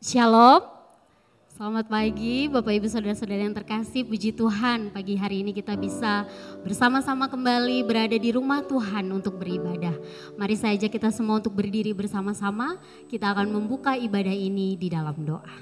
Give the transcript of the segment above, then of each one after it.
Shalom, selamat pagi Bapak Ibu Saudara-saudara yang terkasih. Puji Tuhan, pagi hari ini kita bisa bersama-sama kembali berada di rumah Tuhan untuk beribadah. Mari saya ajak kita semua untuk berdiri bersama-sama. Kita akan membuka ibadah ini di dalam doa.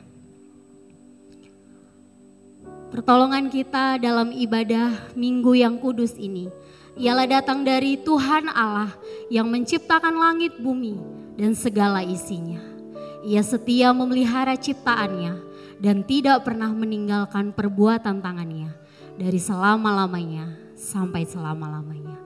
Pertolongan kita dalam ibadah Minggu yang kudus ini ialah datang dari Tuhan Allah yang menciptakan langit bumi dan segala isinya. Ia setia memelihara ciptaannya dan tidak pernah meninggalkan perbuatan tangannya dari selama-lamanya sampai selama-lamanya.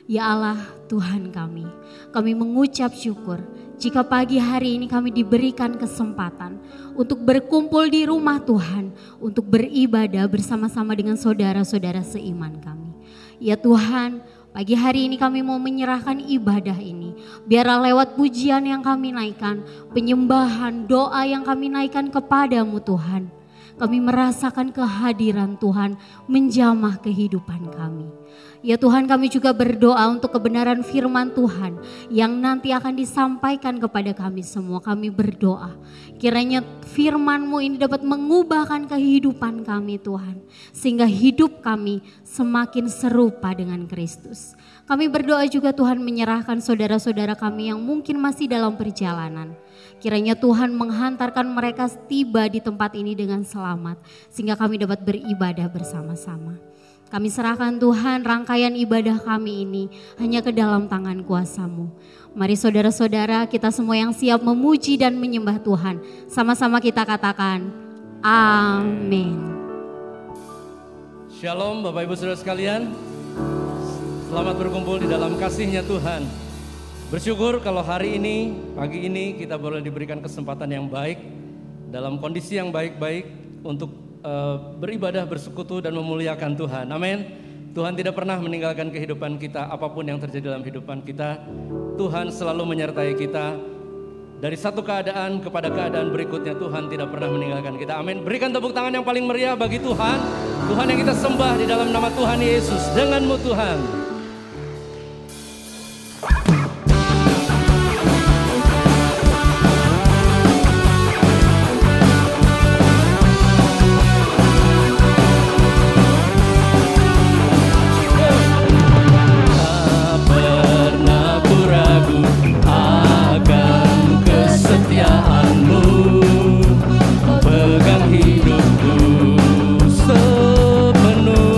Ya Allah Tuhan kami mengucap syukur jika pagi hari ini kami diberikan kesempatan untuk berkumpul di rumah Tuhan, untuk beribadah bersama-sama dengan saudara-saudara seiman kami. Ya Tuhan, pagi hari ini kami mau menyerahkan ibadah ini. Biarlah lewat pujian yang kami naikkan, penyembahan, doa yang kami naikkan kepadamu Tuhan. Kami merasakan kehadiran Tuhan menjamah kehidupan kami. Ya Tuhan, kami juga berdoa untuk kebenaran firman Tuhan yang nanti akan disampaikan kepada kami semua. Kami berdoa kiranya firman-Mu ini dapat mengubahkan kehidupan kami Tuhan, sehingga hidup kami semakin serupa dengan Kristus. Kami berdoa juga Tuhan menyerahkan saudara-saudara kami yang mungkin masih dalam perjalanan. Kiranya Tuhan menghantarkan mereka tiba di tempat ini dengan selamat, sehingga kami dapat beribadah bersama-sama. Kami serahkan Tuhan rangkaian ibadah kami ini hanya ke dalam tangan kuasa-Mu. Mari saudara-saudara kita semua yang siap memuji dan menyembah Tuhan, sama-sama kita katakan amin. Shalom Bapak Ibu Saudara sekalian, selamat berkumpul di dalam kasih-Nya Tuhan. Bersyukur kalau hari ini, pagi ini kita boleh diberikan kesempatan yang baik, dalam kondisi yang baik-baik untuk beribadah, bersekutu dan memuliakan Tuhan. Amin. Tuhan tidak pernah meninggalkan kehidupan kita, apapun yang terjadi dalam kehidupan kita. Tuhan selalu menyertai kita. Dari satu keadaan kepada keadaan berikutnya, Tuhan tidak pernah meninggalkan kita. Amin. Berikan tepuk tangan yang paling meriah bagi Tuhan. Tuhan yang kita sembah di dalam nama Tuhan Yesus. Denganmu Tuhan. Sepenuh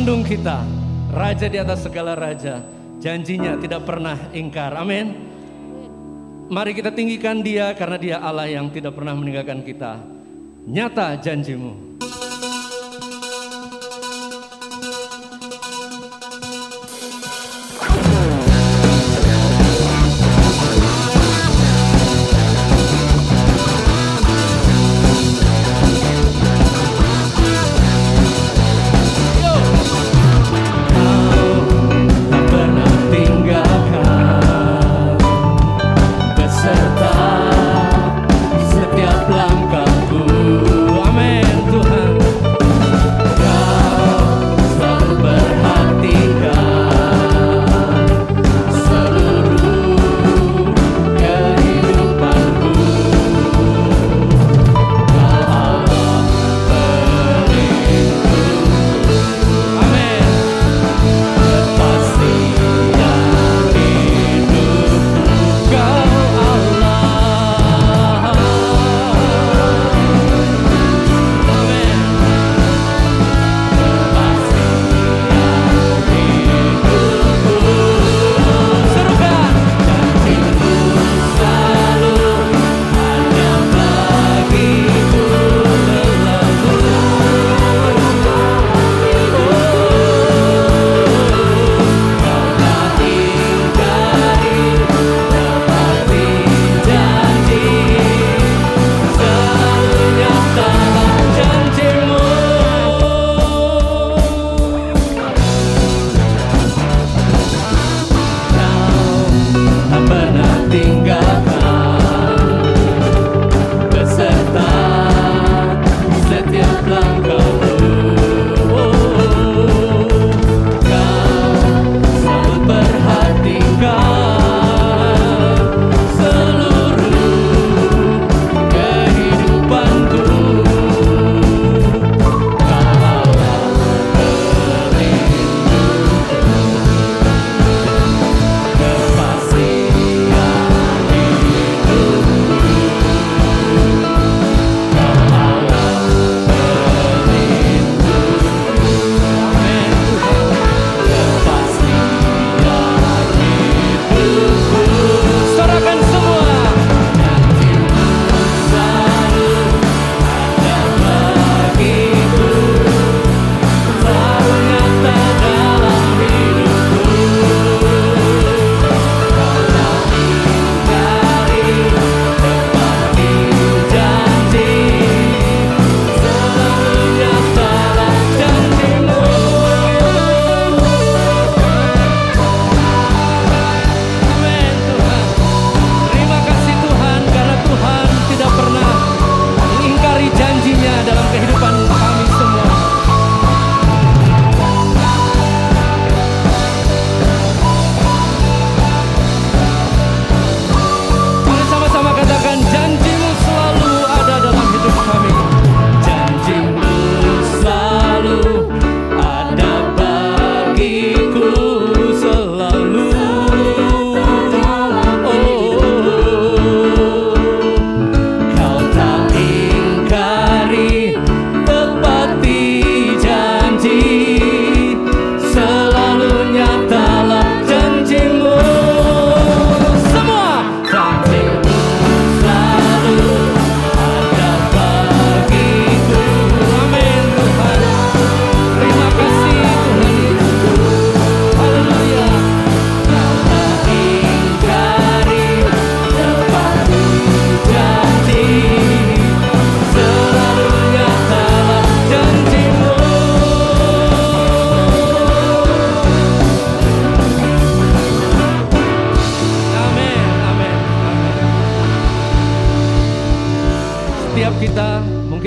pelindung kita, Raja di atas segala raja. Janjinya tidak pernah ingkar. Amin. Mari kita tinggikan Dia karena Dia Allah yang tidak pernah meninggalkan kita. Nyata janjimu.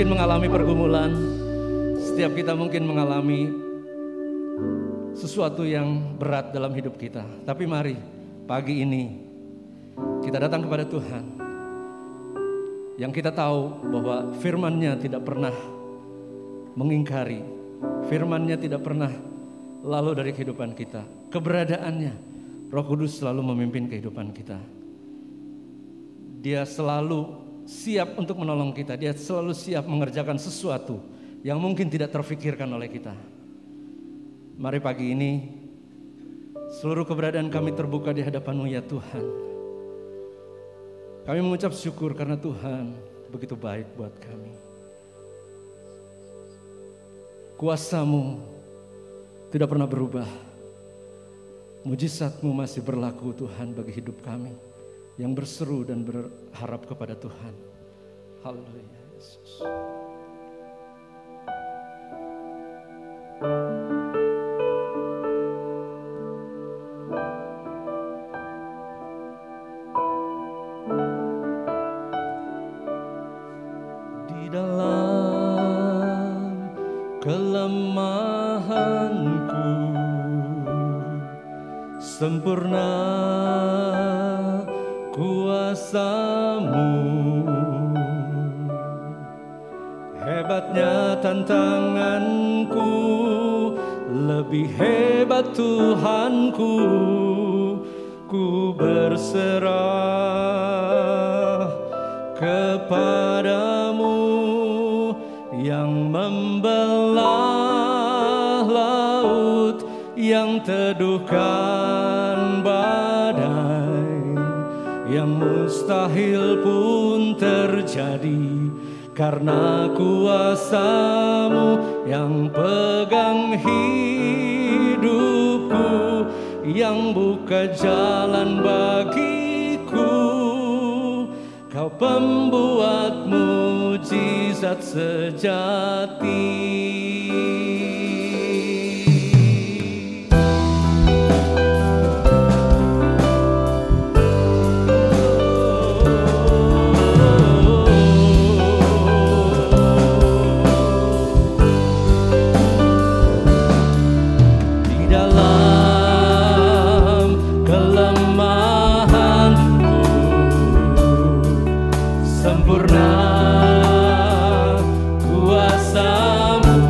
mungkin mengalami pergumulan, setiap kita mungkin mengalami sesuatu yang berat dalam hidup kita. Tapi mari pagi ini kita datang kepada Tuhan yang kita tahu bahwa firman-Nya tidak pernah mengingkari, firman-Nya tidak pernah lalu dari kehidupan kita. Keberadaannya, Roh Kudus selalu memimpin kehidupan kita. Dia selalu siap untuk menolong kita. Dia selalu siap mengerjakan sesuatu yang mungkin tidak terfikirkan oleh kita. Mari pagi ini seluruh keberadaan kami terbuka di hadapan-Mu ya Tuhan. Kami mengucap syukur karena Tuhan begitu baik buat kami. Kuasa-Mu tidak pernah berubah. Mujizat-Mu masih berlaku Tuhan bagi hidup kami yang berseru dan berharap kepada Tuhan. Haleluya Yesus. Di dalam kelemahanku sempurna kuasa-Mu, hebatnya tantanganku, lebih hebat Tuhanku. Ku berserah kepadamu yang membelah laut, yang teduhkan badai, yang mustahil pun terjadi karena kuasa-Mu yang pegang hidupku, yang buka jalan bagiku. Kau pembuat mujizat sejati. Sempurna kuasa-Mu,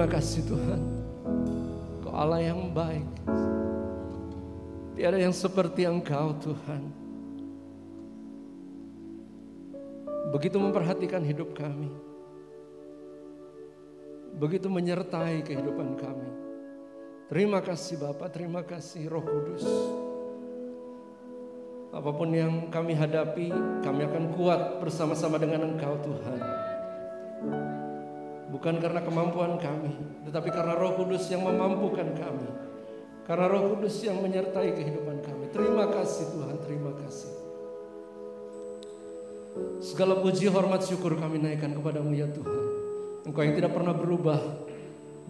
Terima kasih Tuhan, Kau Allah yang baik. Tiada yang seperti Engkau Tuhan. Begitu memperhatikan hidup kami, begitu menyertai kehidupan kami. Terima kasih Bapa, terima kasih Roh Kudus. Apapun yang kami hadapi, kami akan kuat bersama-sama dengan Engkau Tuhan. Bukan karena kemampuan kami, tetapi karena Roh Kudus yang memampukan kami. Karena Roh Kudus yang menyertai kehidupan kami. Terima kasih Tuhan, terima kasih. Segala puji, hormat, syukur kami naikkan kepadamu ya Tuhan. Engkau yang tidak pernah berubah,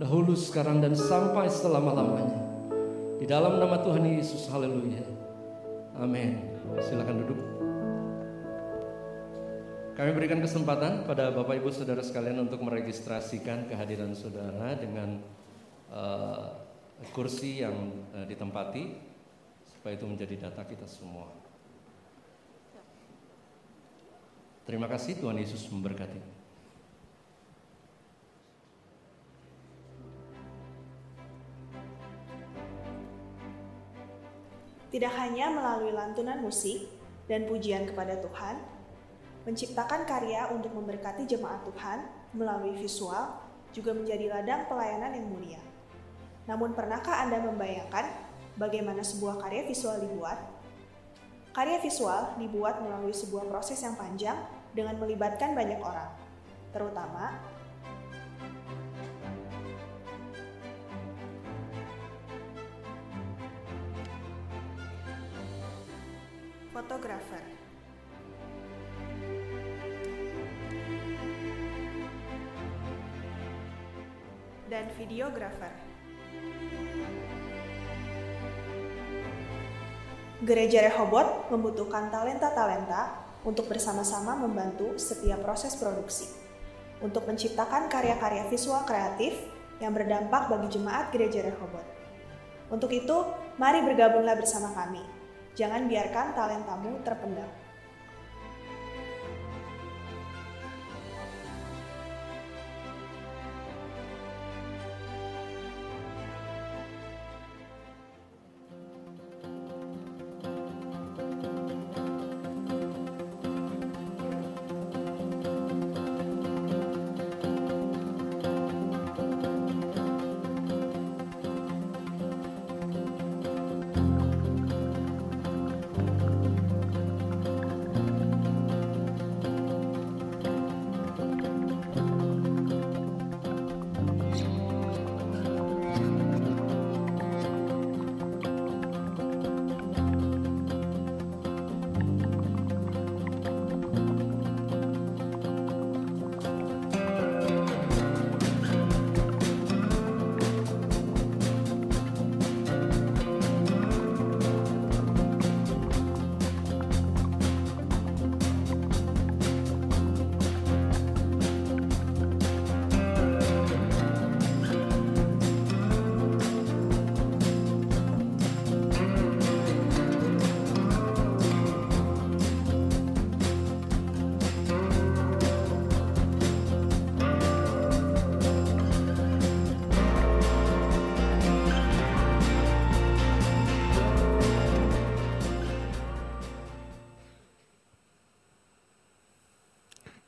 dahulu, sekarang, dan sampai selama-lamanya. Di dalam nama Tuhan Yesus, haleluya. Amin. Silakan duduk. Kami berikan kesempatan pada Bapak Ibu Saudara sekalian untuk meregistrasikan kehadiran saudara dengan kursi yang ditempati, supaya itu menjadi data kita semua. Terima kasih, Tuhan Yesus memberkati. Tidak hanya melalui lantunan musik dan pujian kepada Tuhan, menciptakan karya untuk memberkati jemaat Tuhan melalui visual juga menjadi ladang pelayanan yang mulia. Namun pernahkah Anda membayangkan bagaimana sebuah karya visual dibuat? Karya visual dibuat melalui sebuah proses yang panjang dengan melibatkan banyak orang, terutama fotografer, dan videografer. Gereja Rehoboth membutuhkan talenta-talenta untuk bersama-sama membantu setiap proses produksi, untuk menciptakan karya-karya visual kreatif yang berdampak bagi jemaat Gereja Rehoboth. Untuk itu, mari bergabunglah bersama kami. Jangan biarkan talentamu terpendam.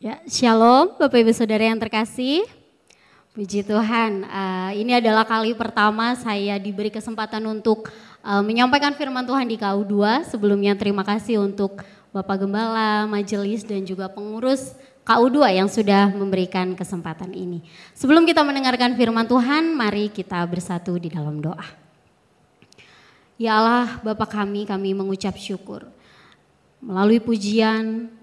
Ya, Shalom Bapak Ibu Saudara yang terkasih. Puji Tuhan, ini adalah kali pertama saya diberi kesempatan untuk menyampaikan firman Tuhan di KU2. Sebelumnya terima kasih untuk Bapak Gembala, Majelis dan juga pengurus KU2 yang sudah memberikan kesempatan ini. Sebelum kita mendengarkan firman Tuhan, mari kita bersatu di dalam doa. Ya Allah, Bapa kami mengucap syukur. Melalui pujian,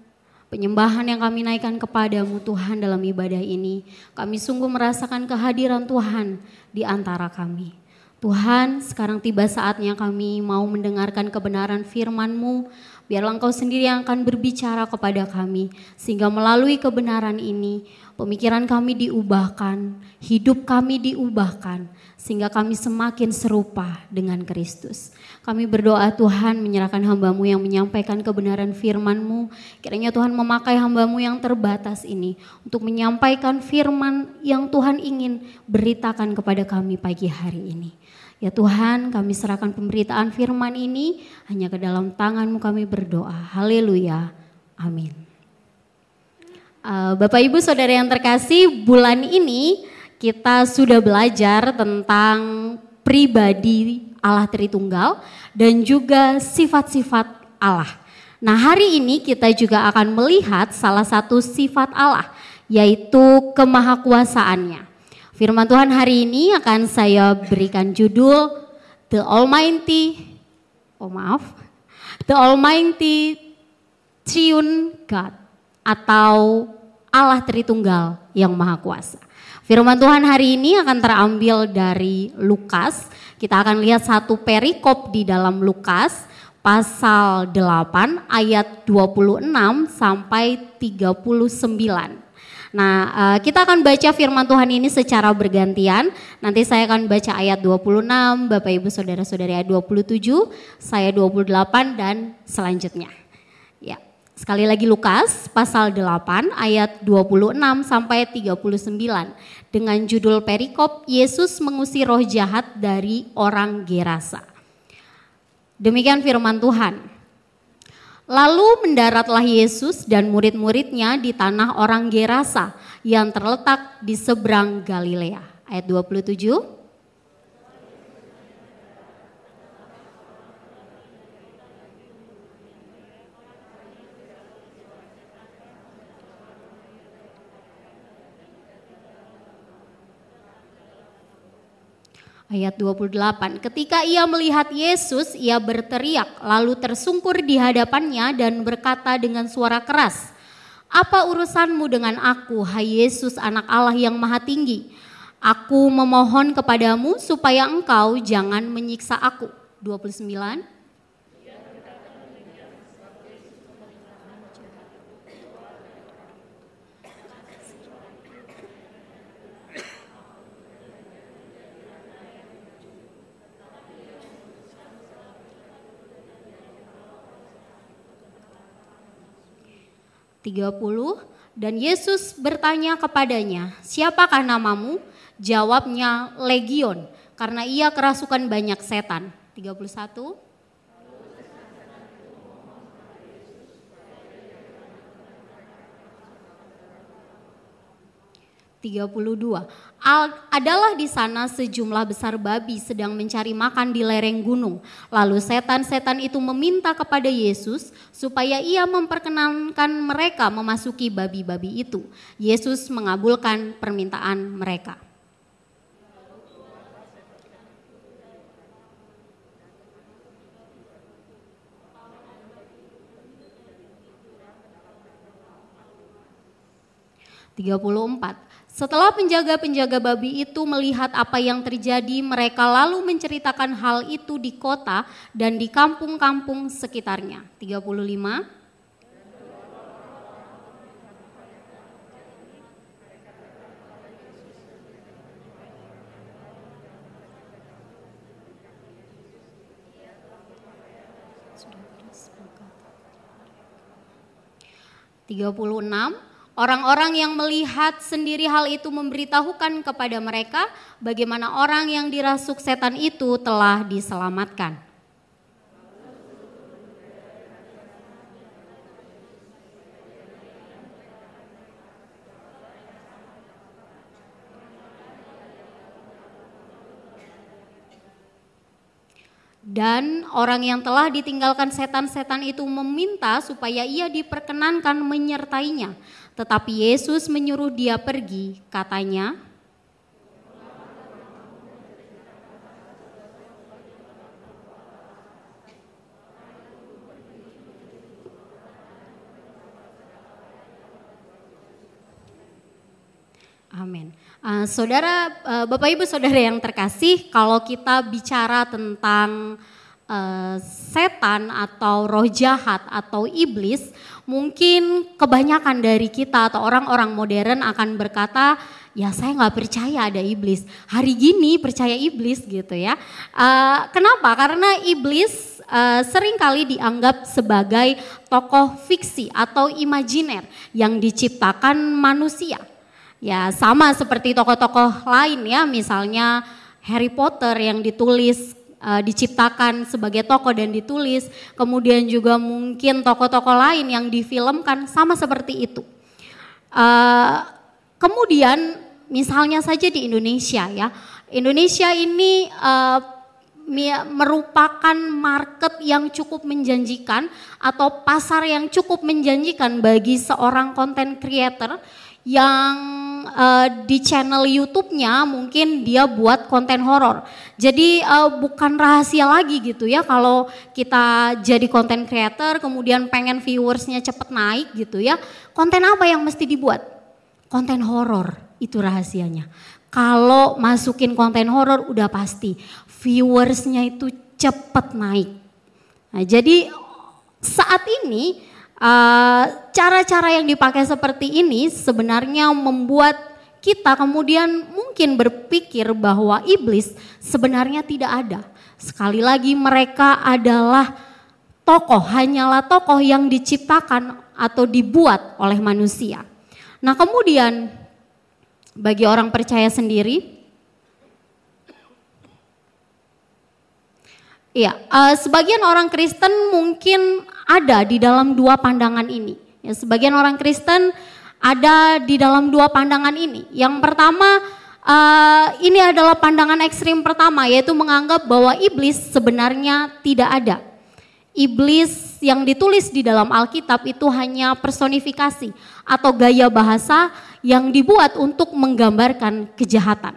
penyembahan yang kami naikkan kepadamu Tuhan dalam ibadah ini, kami sungguh merasakan kehadiran Tuhan di antara kami. Tuhan, sekarang tiba saatnya kami mau mendengarkan kebenaran firman-Mu. Biarlah Engkau sendiri yang akan berbicara kepada kami, sehingga melalui kebenaran ini pemikiran kami diubahkan, hidup kami diubahkan, sehingga kami semakin serupa dengan Kristus. Kami berdoa Tuhan menyerahkan hamba-Mu yang menyampaikan kebenaran firman-Mu. Kiranya Tuhan memakai hamba-Mu yang terbatas ini untuk menyampaikan firman yang Tuhan ingin beritakan kepada kami pagi hari ini. Ya Tuhan, kami serahkan pemberitaan firman ini hanya ke dalam tangan-Mu kami berdoa. Haleluya. Amin. Bapak Ibu Saudara yang terkasih, bulan ini kita sudah belajar tentang pribadi Allah Tritunggal dan juga sifat-sifat Allah. Nah, hari ini kita juga akan melihat salah satu sifat Allah, yaitu kemahakuasaannya. Firman Tuhan hari ini akan saya berikan judul The Almighty Triune God, atau Allah Tritunggal yang Maha Kuasa. Firman Tuhan hari ini akan terambil dari Lukas. Kita akan lihat satu perikop di dalam Lukas pasal 8 ayat 26 sampai 39. Nah, kita akan baca firman Tuhan ini secara bergantian. Nanti saya akan baca ayat 26, Bapak Ibu Saudara-saudari ayat 27, saya 28 dan selanjutnya. Ya, sekali lagi Lukas pasal 8 ayat 26 sampai 39 dengan judul perikop Yesus mengusir roh jahat dari orang Gerasa. Demikian firman Tuhan. Lalu mendaratlah Yesus dan murid-muridnya di tanah orang Gerasa yang terletak di seberang Galilea. Ayat 27. Ayat 28, ketika ia melihat Yesus, ia berteriak, lalu tersungkur di hadapannya dan berkata dengan suara keras, "Apa urusanmu dengan aku, hai Yesus, anak Allah yang maha tinggi? Aku memohon kepadamu supaya engkau jangan menyiksa aku." 29. Dan Yesus bertanya kepadanya, "Siapakah namamu?" Jawabnya, "Legion," karena ia kerasukan banyak setan. 31. Adalah di sana sejumlah besar babi sedang mencari makan di lereng gunung. Lalu setan-setan itu meminta kepada Yesus supaya ia memperkenankan mereka memasuki babi-babi itu. Yesus mengabulkan permintaan mereka. Setelah penjaga-penjaga babi itu melihat apa yang terjadi, mereka lalu menceritakan hal itu di kota dan di kampung-kampung sekitarnya. 35. Orang-orang yang melihat sendiri hal itu memberitahukan kepada mereka bagaimana orang yang dirasuk setan itu telah diselamatkan. Dan orang yang telah ditinggalkan setan-setan itu meminta supaya ia diperkenankan menyertainya. Tetapi Yesus menyuruh dia pergi, katanya, amin. Saudara, Bapak Ibu Saudara yang terkasih, kalau kita bicara tentang setan atau roh jahat atau iblis, mungkin kebanyakan dari kita atau orang-orang modern akan berkata, ya saya nggak percaya ada iblis. Hari gini percaya iblis gitu ya. Kenapa? Karena iblis seringkali dianggap sebagai tokoh fiksi atau imajiner yang diciptakan manusia. Ya sama seperti tokoh-tokoh lain ya, misalnya Harry Potter yang diciptakan sebagai tokoh dan ditulis, kemudian juga mungkin tokoh-tokoh lain yang difilmkan sama seperti itu. Kemudian misalnya saja di Indonesia ya, Indonesia ini merupakan market yang cukup menjanjikan atau pasar yang cukup menjanjikan bagi seorang content creator yang di channel YouTube-nya mungkin dia buat konten horor. Jadi bukan rahasia lagi gitu ya kalau kita jadi content creator kemudian pengen viewersnya cepet naik gitu ya. Konten apa yang mesti dibuat? Konten horor, itu rahasianya. Kalau masukin konten horor udah pasti viewersnya itu cepet naik. Nah, jadi saat ini cara-cara yang dipakai seperti ini sebenarnya membuat kita kemudian mungkin berpikir bahwa iblis sebenarnya tidak ada. Sekali lagi mereka adalah tokoh, hanyalah tokoh yang diciptakan atau dibuat oleh manusia. Nah kemudian bagi orang percaya sendiri, iya, sebagian orang Kristen mungkin ada di dalam dua pandangan ini. Ya, sebagian orang Kristen ada di dalam dua pandangan ini. Yang pertama, ini adalah pandangan ekstrim pertama, yaitu menganggap bahwa iblis sebenarnya tidak ada. Iblis yang ditulis di dalam Alkitab itu hanya personifikasi atau gaya bahasa yang dibuat untuk menggambarkan kejahatan.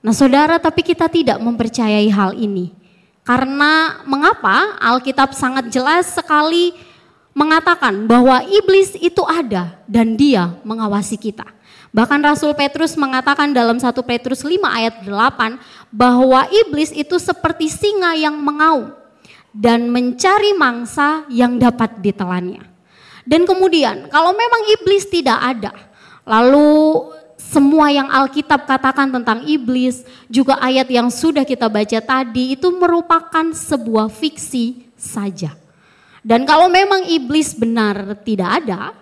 Nah saudara, tapi kita tidak mempercayai hal ini. Karena mengapa? Alkitab sangat jelas sekali mengatakan bahwa iblis itu ada dan dia mengawasi kita. Bahkan Rasul Petrus mengatakan dalam 1 Petrus 5 ayat 8 bahwa iblis itu seperti singa yang mengaum dan mencari mangsa yang dapat ditelannya. Dan kemudian kalau memang iblis tidak ada, lalu semua yang Alkitab katakan tentang iblis, juga ayat yang sudah kita baca tadi itu merupakan sebuah fiksi saja. Dan kalau memang iblis benar tidak ada,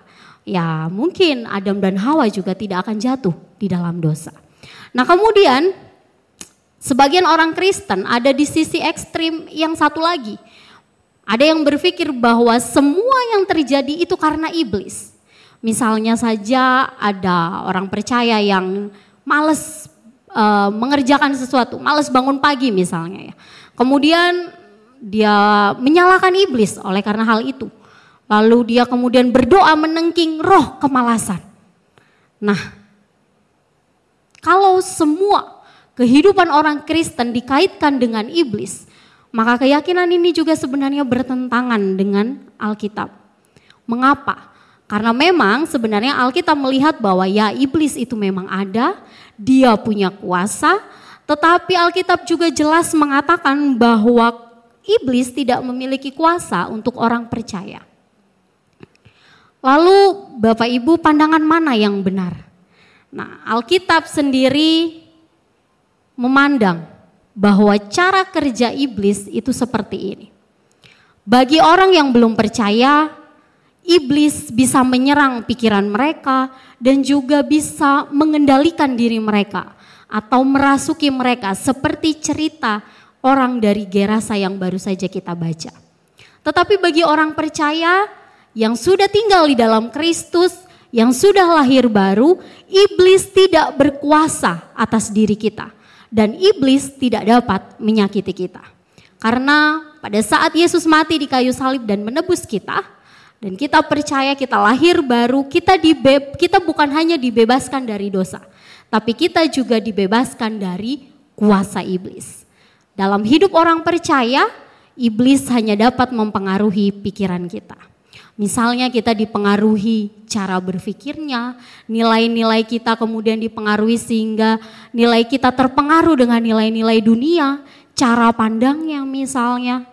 ya mungkin Adam dan Hawa juga tidak akan jatuh di dalam dosa. Nah kemudian sebagian orang Kristen ada di sisi ekstrim yang satu lagi. Ada yang berpikir bahwa semua yang terjadi itu karena iblis. Misalnya saja ada orang percaya yang malas mengerjakan sesuatu, malas bangun pagi misalnya ya. Kemudian dia menyalahkan iblis oleh karena hal itu. Lalu dia kemudian berdoa menengking roh kemalasan. Nah, kalau semua kehidupan orang Kristen dikaitkan dengan iblis, maka keyakinan ini juga sebenarnya bertentangan dengan Alkitab. Mengapa? Karena memang sebenarnya Alkitab melihat bahwa ya iblis itu memang ada, dia punya kuasa, tetapi Alkitab juga jelas mengatakan bahwa iblis tidak memiliki kuasa untuk orang percaya. Lalu Bapak Ibu pandangan mana yang benar? Nah Alkitab sendiri memandang bahwa cara kerja iblis itu seperti ini. Bagi orang yang belum percaya, iblis bisa menyerang pikiran mereka dan juga bisa mengendalikan diri mereka atau merasuki mereka seperti cerita orang dari Gerasa yang baru saja kita baca. Tetapi bagi orang percaya yang sudah tinggal di dalam Kristus, yang sudah lahir baru, iblis tidak berkuasa atas diri kita dan iblis tidak dapat menyakiti kita. Karena pada saat Yesus mati di kayu salib dan menebus kita, dan kita percaya kita lahir baru, kita bukan hanya dibebaskan dari dosa, tapi kita juga dibebaskan dari kuasa iblis. Dalam hidup orang percaya, iblis hanya dapat mempengaruhi pikiran kita. Misalnya kita dipengaruhi cara berpikirnya, nilai-nilai kita kemudian dipengaruhi sehingga nilai kita terpengaruh dengan nilai-nilai dunia, cara pandangnya misalnya.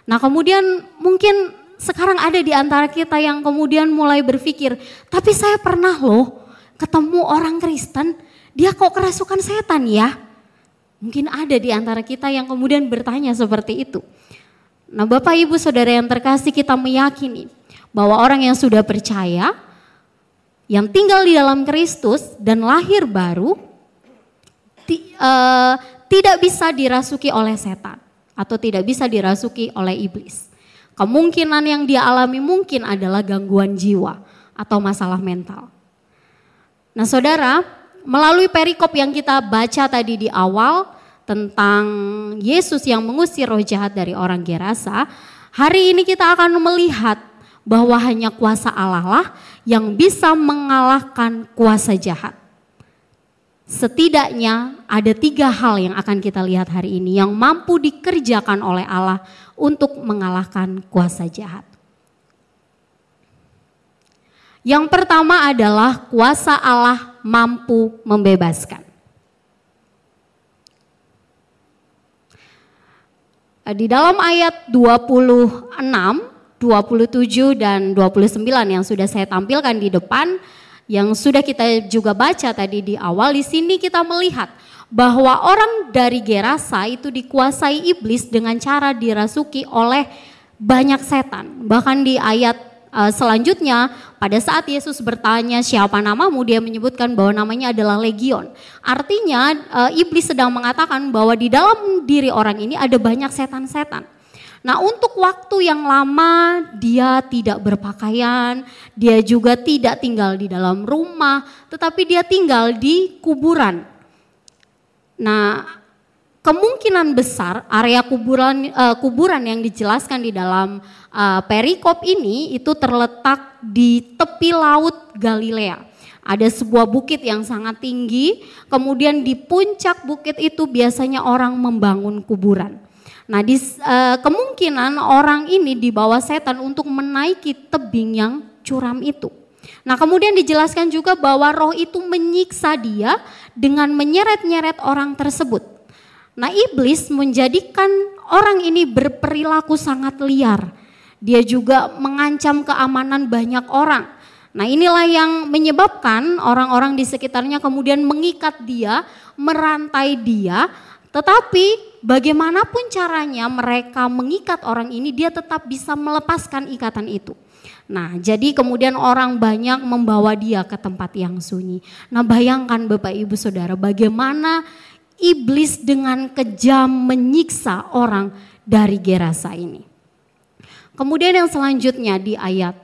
Nah kemudian mungkin sekarang ada di antara kita yang kemudian mulai berpikir, tapi saya pernah loh ketemu orang Kristen, dia kok kerasukan setan ya? Mungkin ada di antara kita yang kemudian bertanya seperti itu. Nah Bapak Ibu Saudara yang terkasih, kita meyakini bahwa orang yang sudah percaya, yang tinggal di dalam Kristus dan lahir baru, tidak bisa dirasuki oleh setan atau tidak bisa dirasuki oleh iblis. Kemungkinan yang dia alami mungkin adalah gangguan jiwa atau masalah mental. Nah saudara, melalui perikop yang kita baca tadi di awal tentang Yesus yang mengusir roh jahat dari orang Gerasa, hari ini kita akan melihat bahwa hanya kuasa Allah lah yang bisa mengalahkan kuasa jahat. Setidaknya ada 3 hal yang akan kita lihat hari ini yang mampu dikerjakan oleh Allah untuk mengalahkan kuasa jahat. Yang pertama adalah kuasa Allah mampu membebaskan. Di dalam ayat 26, 27 dan 29 yang sudah saya tampilkan di depan, yang sudah kita juga baca tadi di awal, di sini kita melihat bahwa orang dari Gerasa itu dikuasai iblis dengan cara dirasuki oleh banyak setan. Bahkan di ayat selanjutnya, pada saat Yesus bertanya siapa namamu, dia menyebutkan bahwa namanya adalah Legion. Artinya iblis sedang mengatakan bahwa di dalam diri orang ini ada banyak setan-setan. Nah untuk waktu yang lama dia tidak berpakaian, dia juga tidak tinggal di dalam rumah, tetapi dia tinggal di kuburan. Nah kemungkinan besar area kuburan yang dijelaskan di dalam perikop ini itu terletak di tepi laut Galilea. Ada sebuah bukit yang sangat tinggi, kemudian di puncak bukit itu biasanya orang membangun kuburan. Nah kemungkinan orang ini dibawa setan untuk menaiki tebing yang curam itu. Nah kemudian dijelaskan juga bahwa roh itu menyiksa dia dengan menyeret-nyeret orang tersebut. Nah iblis menjadikan orang ini berperilaku sangat liar. Dia juga mengancam keamanan banyak orang. Nah inilah yang menyebabkan orang-orang di sekitarnya kemudian mengikat dia, merantai dia. Tetapi bagaimanapun caranya mereka mengikat orang ini, dia tetap bisa melepaskan ikatan itu. Nah jadi kemudian orang banyak membawa dia ke tempat yang sunyi. Nah bayangkan Bapak Ibu Saudara, bagaimana iblis dengan kejam menyiksa orang dari Gerasa ini. Kemudian yang selanjutnya di ayat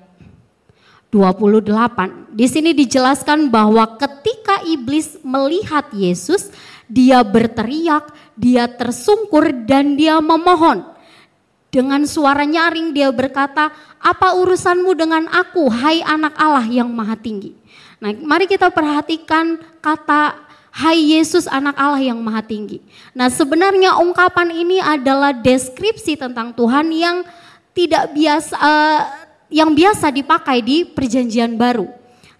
28, di sini dijelaskan bahwa ketika iblis melihat Yesus, dia berteriak, dia tersungkur dan dia memohon. Dengan suara nyaring dia berkata, apa urusanmu dengan aku, hai anak Allah yang maha tinggi. Nah mari kita perhatikan kata hai Yesus anak Allah yang maha tinggi. Nah sebenarnya ungkapan ini adalah deskripsi tentang Tuhan yang tidak biasa, yang biasa dipakai di Perjanjian Baru.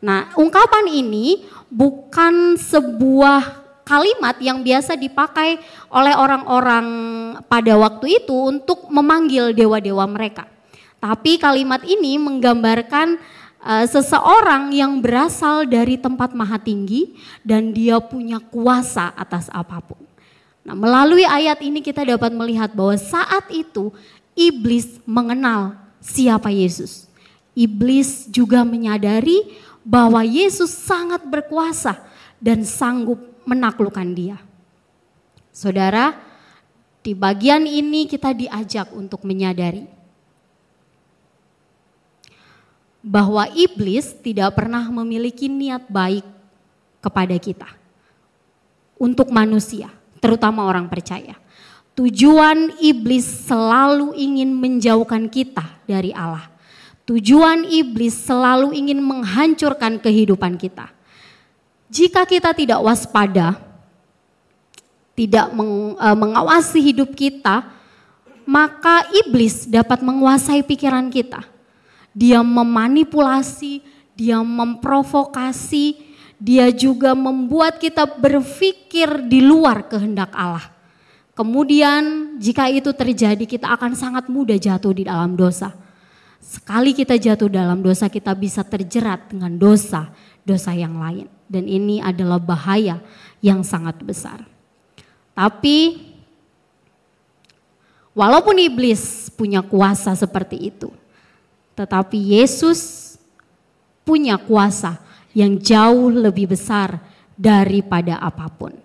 Nah ungkapan ini bukan sebuah kalimat yang biasa dipakai oleh orang-orang pada waktu itu untuk memanggil dewa-dewa mereka. Tapi kalimat ini menggambarkan seseorang yang berasal dari tempat maha tinggi dan dia punya kuasa atas apapun. Nah, melalui ayat ini kita dapat melihat bahwa saat itu iblis mengenal siapa Yesus. Iblis juga menyadari bahwa Yesus sangat berkuasa dan sanggup menaklukkan dia. Saudara, di bagian ini kita diajak untuk menyadari bahwa iblis tidak pernah memiliki niat baik kepada kita, untuk manusia, terutama orang percaya. Tujuan iblis selalu ingin menjauhkan kita dari Allah. Tujuan iblis selalu ingin menghancurkan kehidupan kita. Jika kita tidak waspada, tidak mengawasi hidup kita, maka iblis dapat menguasai pikiran kita. Dia memanipulasi, dia memprovokasi, dia juga membuat kita berpikir di luar kehendak Allah. Kemudian jika itu terjadi kita akan sangat mudah jatuh di dalam dosa. Sekali kita jatuh dalam dosa kita bisa terjerat dengan dosa yang lain. Dan ini adalah bahaya yang sangat besar. Tapi walaupun iblis punya kuasa seperti itu, tetapi Yesus punya kuasa yang jauh lebih besar daripada apapun.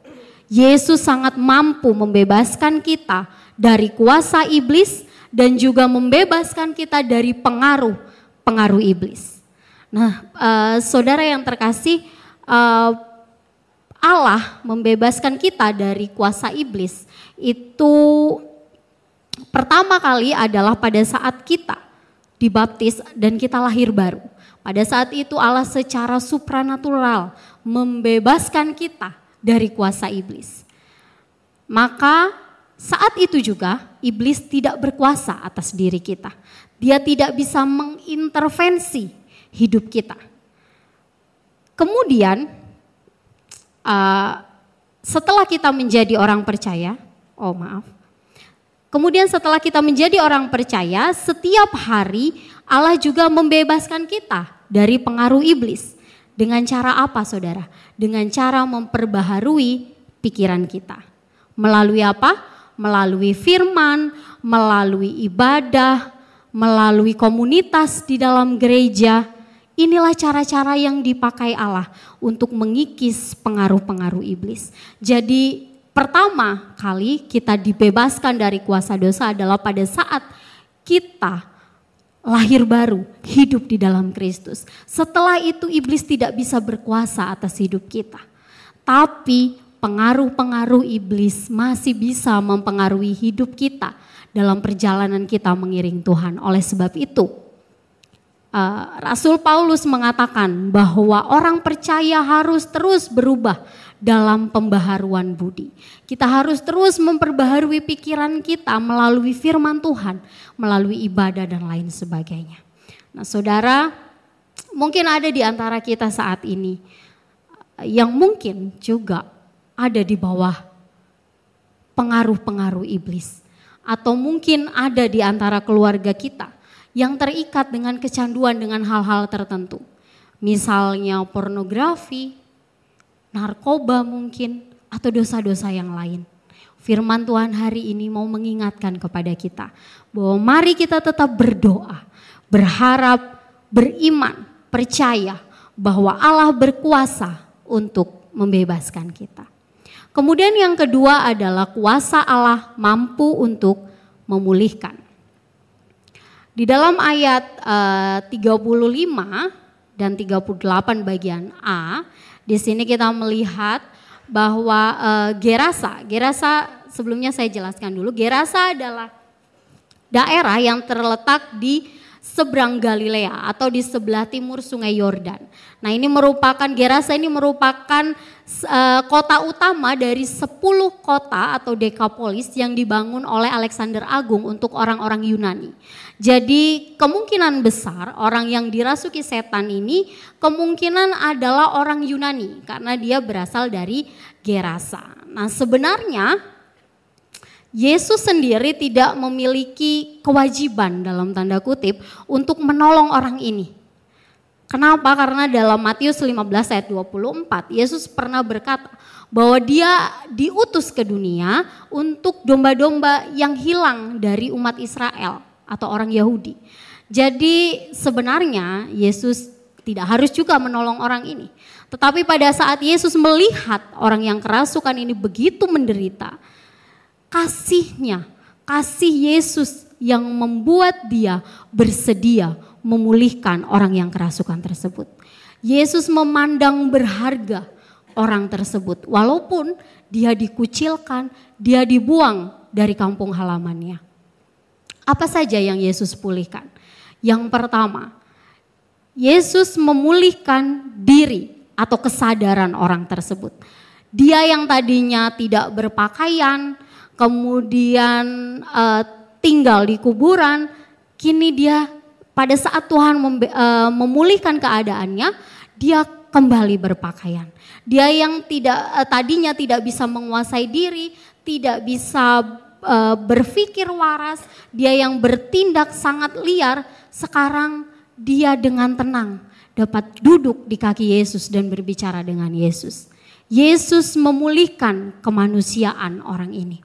Yesus sangat mampu membebaskan kita dari kuasa iblis dan juga membebaskan kita dari pengaruh iblis. Nah, saudara yang terkasih, Allah membebaskan kita dari kuasa iblis itu pertama kali adalah pada saat kita dibaptis dan kita lahir baru. Pada saat itu Allah secara supranatural membebaskan kita dari kuasa iblis. Maka saat itu juga iblis tidak berkuasa atas diri kita. Dia tidak bisa mengintervensi hidup kita. Kemudian setelah kita menjadi orang percaya, kemudian setelah kita menjadi orang percaya, setiap hari Allah juga membebaskan kita dari pengaruh iblis. Dengan cara apa saudara? Dengan cara memperbaharui pikiran kita. Melalui apa? Melalui firman, melalui ibadah, melalui komunitas di dalam gereja. Inilah cara-cara yang dipakai Allah untuk mengikis pengaruh-pengaruh iblis. Jadi pertama kali kita dibebaskan dari kuasa dosa adalah pada saat kita lahir baru, hidup di dalam Kristus. Setelah itu iblis tidak bisa berkuasa atas hidup kita. Tapi pengaruh-pengaruh iblis masih bisa mempengaruhi hidup kita dalam perjalanan kita mengiring Tuhan. Oleh sebab itu, Rasul Paulus mengatakan bahwa orang percaya harus terus berubah dalam pembaharuan budi. Kita harus terus memperbaharui pikiran kita melalui firman Tuhan, melalui ibadah dan lain sebagainya. Nah saudara, mungkin ada di antara kita saat ini yang mungkin juga ada di bawah pengaruh-pengaruh iblis. Atau mungkin ada di antara keluarga kita yang terikat dengan kecanduan dengan hal-hal tertentu. Misalnya pornografi, narkoba mungkin, atau dosa-dosa yang lain. Firman Tuhan hari ini mau mengingatkan kepada kita bahwa mari kita tetap berdoa, berharap, beriman, percaya bahwa Allah berkuasa untuk membebaskan kita. Kemudian yang kedua adalah kuasa Allah mampu untuk memulihkan. Di dalam ayat 35 dan 38 bagian A, di sini kita melihat bahwa Gerasa sebelumnya saya jelaskan dulu. Gerasa adalah daerah yang terletak di seberang Galilea atau di sebelah timur Sungai Yordan. Nah, Gerasa ini merupakan kota utama dari 10 kota atau Dekapolis yang dibangun oleh Alexander Agung untuk orang-orang Yunani. Jadi kemungkinan besar orang yang dirasuki setan ini kemungkinan adalah orang Yunani karena dia berasal dari Gerasa. Nah, sebenarnya Yesus sendiri tidak memiliki kewajiban dalam tanda kutip untuk menolong orang ini. Kenapa? Karena dalam Matius 15 ayat 24 Yesus pernah berkata bahwa dia diutus ke dunia untuk domba-domba yang hilang dari umat Israel atau orang Yahudi. Jadi sebenarnya Yesus tidak harus juga menolong orang ini. Tetapi pada saat Yesus melihat orang yang kerasukan ini begitu menderita, kasih Yesus yang membuat dia bersedia memulihkan orang yang kerasukan tersebut. Yesus memandang berharga orang tersebut walaupun dia dikucilkan, dia dibuang dari kampung halamannya. Apa saja yang Yesus pulihkan? Yang pertama, Yesus memulihkan diri atau kesadaran orang tersebut. Dia yang tadinya tidak berpakaian, kemudian tinggal di kuburan, kini dia pada saat Tuhan memulihkan keadaannya, dia kembali berpakaian. Dia yang tadinya tidak bisa menguasai diri, tidak bisa berpikir waras, dia yang bertindak sangat liar, sekarang dia dengan tenang dapat duduk di kaki Yesus dan berbicara dengan Yesus. Yesus memulihkan kemanusiaan orang ini.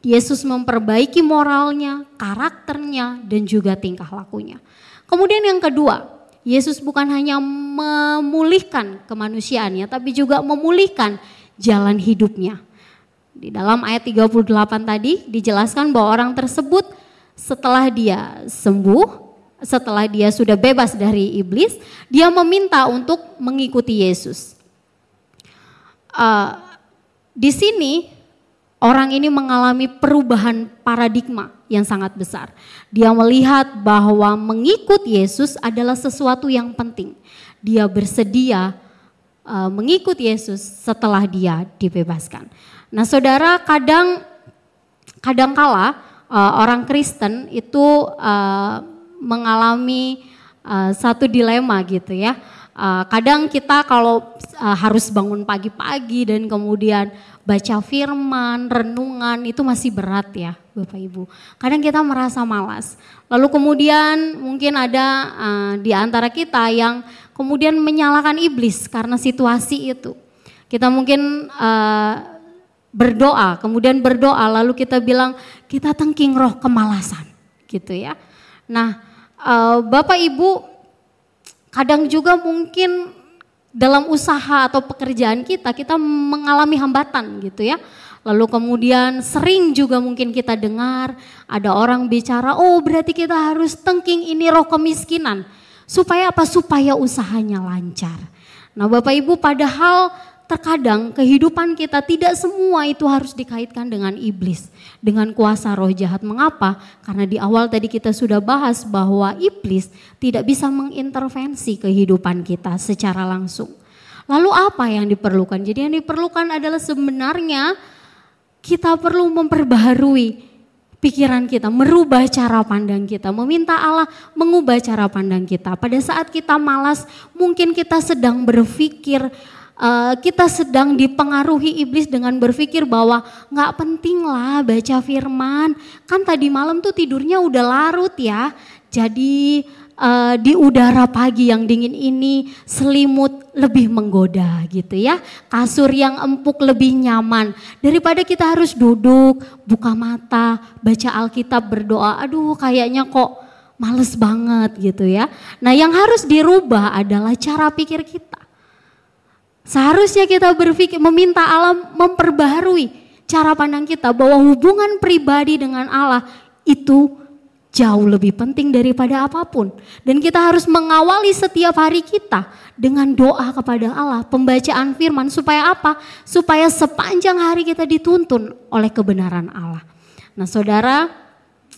Yesus memperbaiki moralnya, karakternya, dan juga tingkah lakunya. Kemudian yang kedua, Yesus bukan hanya memulihkan kemanusiaannya, tapi juga memulihkan jalan hidupnya. Di dalam ayat 38 tadi dijelaskan bahwa orang tersebut setelah dia sembuh, setelah dia sudah bebas dari iblis, dia meminta untuk mengikuti Yesus. Di sini orang ini mengalami perubahan paradigma yang sangat besar. Dia melihat bahwa mengikut Yesus adalah sesuatu yang penting. Dia bersedia mengikut Yesus setelah dia dibebaskan. Nah, saudara, kadangkala orang Kristen itu mengalami satu dilema gitu ya. Kadang kita kalau harus bangun pagi-pagi dan kemudian baca firman, renungan itu masih berat ya Bapak Ibu. Kadang kita merasa malas. Lalu kemudian mungkin ada di antara kita yang kemudian menyalahkan iblis karena situasi itu. Kita mungkin berdoa, kemudian berdoa lalu kita bilang kita tengking roh kemalasan gitu ya. Nah Bapak Ibu kadang juga mungkin dalam usaha atau pekerjaan kita mengalami hambatan gitu ya. Lalu kemudian sering juga mungkin kita dengar ada orang bicara, oh berarti kita harus tengking ini roh kemiskinan. Supaya apa? Supaya usahanya lancar. Nah Bapak Ibu, padahal terkadang kehidupan kita tidak semua itu harus dikaitkan dengan iblis, dengan kuasa roh jahat. Mengapa? Karena di awal tadi kita sudah bahas bahwa iblis tidak bisa mengintervensi kehidupan kita secara langsung. Lalu apa yang diperlukan? Jadi yang diperlukan adalah sebenarnya kita perlu memperbaharui pikiran kita, merubah cara pandang kita, meminta Allah mengubah cara pandang kita. Pada saat kita malas, mungkin kita sedang berpikir, kita sedang dipengaruhi iblis dengan berpikir bahwa gak penting lah baca firman, kan tadi malam tuh tidurnya udah larut ya, jadi di udara pagi yang dingin ini selimut lebih menggoda gitu ya, kasur yang empuk lebih nyaman daripada kita harus duduk, buka mata, baca Alkitab, berdoa, aduh kayaknya kok males banget gitu ya. Nah yang harus dirubah adalah cara pikir kita. Seharusnya kita berpikir, meminta Allah memperbaharui cara pandang kita bahwa hubungan pribadi dengan Allah itu jauh lebih penting daripada apapun. Dan kita harus mengawali setiap hari kita dengan doa kepada Allah, pembacaan firman, supaya apa? Supaya sepanjang hari kita dituntun oleh kebenaran Allah. Nah saudara,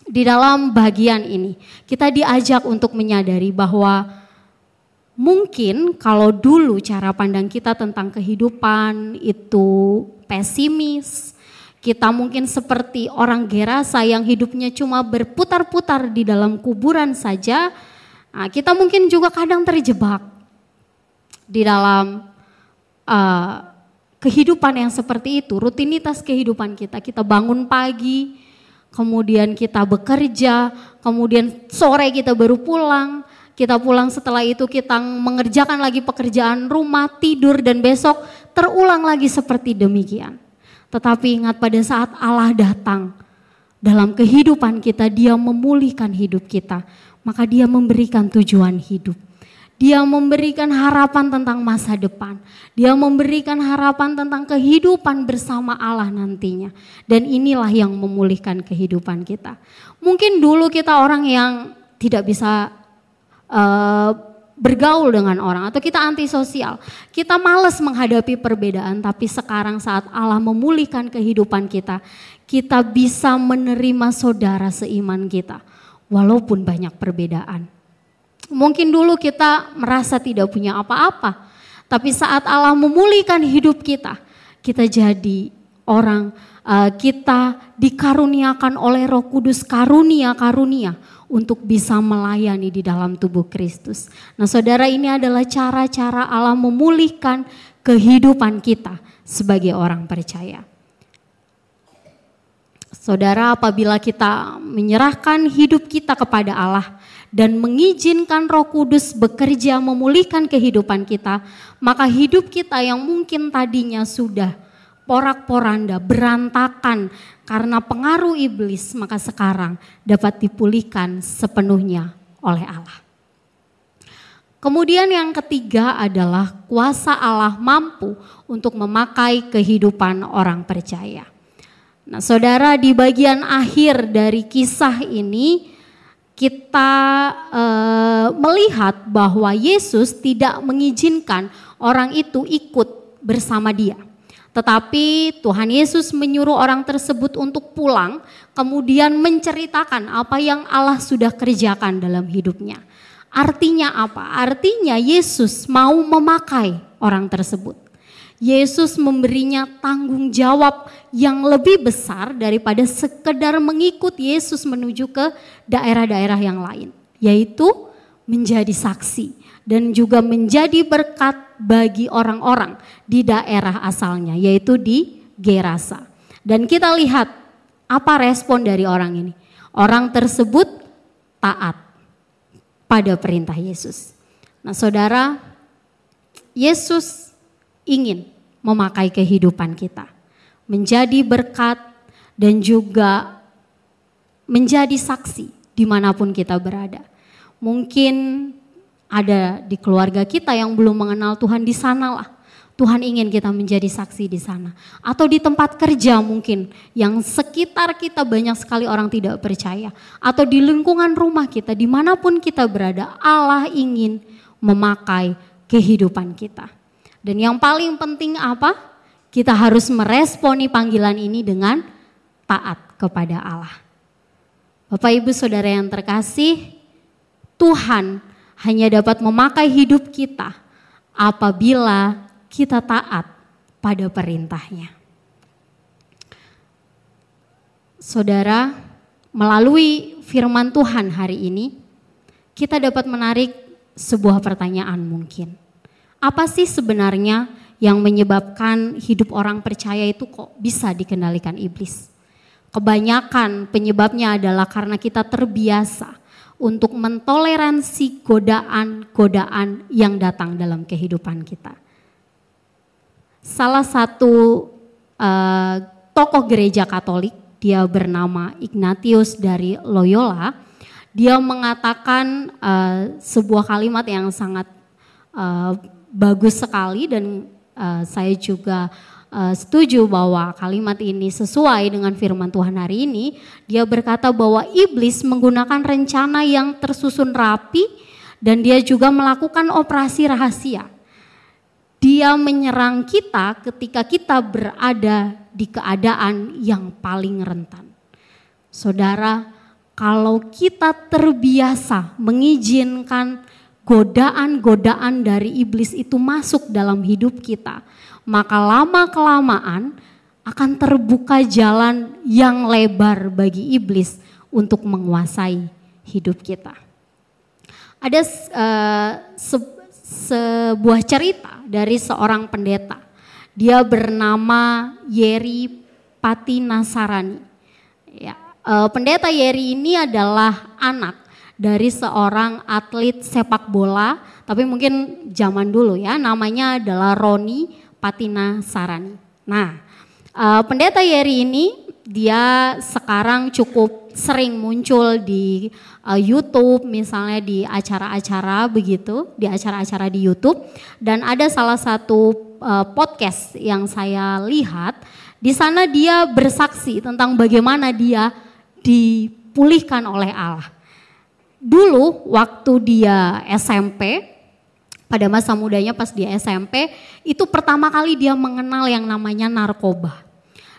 di dalam bagian ini kita diajak untuk menyadari bahwa mungkin kalau dulu cara pandang kita tentang kehidupan itu pesimis, kita mungkin seperti orang Gerasa yang hidupnya cuma berputar-putar di dalam kuburan saja. Nah, kita mungkin juga kadang terjebak di dalam kehidupan yang seperti itu, rutinitas kehidupan kita. Kita bangun pagi, kemudian kita bekerja, kemudian sore kita baru pulang. Kita pulang setelah itu kita mengerjakan lagi pekerjaan rumah, tidur, dan besok terulang lagi seperti demikian. Tetapi ingat, pada saat Allah datang dalam kehidupan kita, Dia memulihkan hidup kita. Maka Dia memberikan tujuan hidup. Dia memberikan harapan tentang masa depan. Dia memberikan harapan tentang kehidupan bersama Allah nantinya. Dan inilah yang memulihkan kehidupan kita. Mungkin dulu kita orang yang tidak bisa bergaul dengan orang, atau kita antisosial, kita malas menghadapi perbedaan. Tapi sekarang saat Allah memulihkan kehidupan kita, kita bisa menerima saudara seiman kita walaupun banyak perbedaan. Mungkin dulu kita merasa tidak punya apa-apa, tapi saat Allah memulihkan hidup kita, kita jadi orang, kita dikaruniakan oleh Roh Kudus karunia-karunia untuk bisa melayani di dalam tubuh Kristus. Nah saudara, ini adalah cara-cara Allah memulihkan kehidupan kita sebagai orang percaya. Saudara, apabila kita menyerahkan hidup kita kepada Allah dan mengizinkan Roh Kudus bekerja memulihkan kehidupan kita, maka hidup kita yang mungkin tadinya sudah porak-poranda, berantakan karena pengaruh iblis, maka sekarang dapat dipulihkan sepenuhnya oleh Allah. Kemudian yang ketiga adalah kuasa Allah mampu untuk memakai kehidupan orang percaya. Nah, saudara, di bagian akhir dari kisah ini kita melihat bahwa Yesus tidak mengizinkan orang itu ikut bersama dia. Tetapi Tuhan Yesus menyuruh orang tersebut untuk pulang, kemudian menceritakan apa yang Allah sudah kerjakan dalam hidupnya. Artinya apa? Artinya Yesus mau memakai orang tersebut. Yesus memberinya tanggung jawab yang lebih besar daripada sekedar mengikut Yesus menuju ke daerah-daerah yang lain, yaitu menjadi saksi dan juga menjadi berkat bagi orang-orang di daerah asalnya, yaitu di Gerasa. Dan kita lihat apa respon dari orang ini. Orang tersebut taat pada perintah Yesus. Nah, saudara, Yesus ingin memakai kehidupan kita menjadi berkat dan juga menjadi saksi dimanapun kita berada. Mungkin ada di keluarga kita yang belum mengenal Tuhan, di sanalah Tuhan ingin kita menjadi saksi di sana. Atau di tempat kerja mungkin yang sekitar kita banyak sekali orang tidak percaya. Atau di lingkungan rumah kita, dimanapun kita berada, Allah ingin memakai kehidupan kita. Dan yang paling penting apa? Kita harus meresponi panggilan ini dengan taat kepada Allah. Bapak Ibu Saudara yang terkasih, Tuhan hanya dapat memakai hidup kita apabila kita taat pada perintahnya. Saudara, melalui firman Tuhan hari ini, kita dapat menarik sebuah pertanyaan mungkin. Apa sih sebenarnya yang menyebabkan hidup orang percaya itu kok bisa dikendalikan iblis? Kebanyakan penyebabnya adalah karena kita terbiasa untuk mentoleransi godaan-godaan yang datang dalam kehidupan kita. Salah satu tokoh gereja Katolik, dia bernama Ignatius dari Loyola, dia mengatakan sebuah kalimat yang sangat bagus sekali, dan saya juga setuju bahwa kalimat ini sesuai dengan firman Tuhan hari ini. Dia berkata bahwa iblis menggunakan rencana yang tersusun rapi dan dia juga melakukan operasi rahasia. Dia menyerang kita ketika kita berada di keadaan yang paling rentan. Saudara, kalau kita terbiasa mengizinkan godaan-godaan dari iblis itu masuk dalam hidup kita, maka lama-kelamaan akan terbuka jalan yang lebar bagi iblis untuk menguasai hidup kita. Ada sebuah cerita dari seorang pendeta. Dia bernama Yeri Patinasarani. Ya, pendeta Yeri ini adalah anak dari seorang atlet sepak bola, tapi mungkin zaman dulu ya, namanya adalah Roni Patinasarani. Nah, pendeta Yeri ini dia sekarang cukup sering muncul di YouTube, misalnya di acara-acara begitu, di acara-acara di YouTube. Dan ada salah satu podcast yang saya lihat, di sana dia bersaksi tentang bagaimana dia dipulihkan oleh Allah. Dulu waktu dia SMP, pada masa mudanya pas dia SMP, itu pertama kali dia mengenal yang namanya narkoba.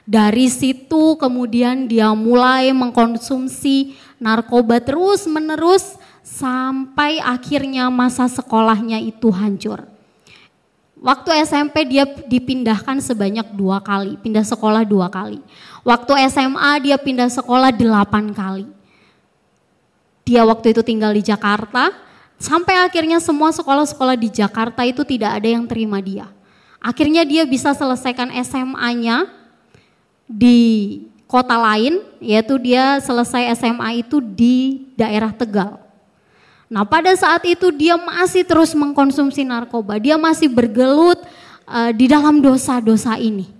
Dari situ kemudian dia mulai mengkonsumsi narkoba terus menerus sampai akhirnya masa sekolahnya itu hancur. Waktu SMP dia dipindahkan sebanyak 2 kali, pindah sekolah 2 kali. Waktu SMA dia pindah sekolah 8 kali. Dia waktu itu tinggal di Jakarta, sampai akhirnya semua sekolah-sekolah di Jakarta itu tidak ada yang terima dia. Akhirnya dia bisa selesaikan SMA-nya di kota lain, yaitu dia selesai SMA itu di daerah Tegal. Nah pada saat itu dia masih terus mengkonsumsi narkoba, dia masih bergelut di dalam dosa-dosa ini.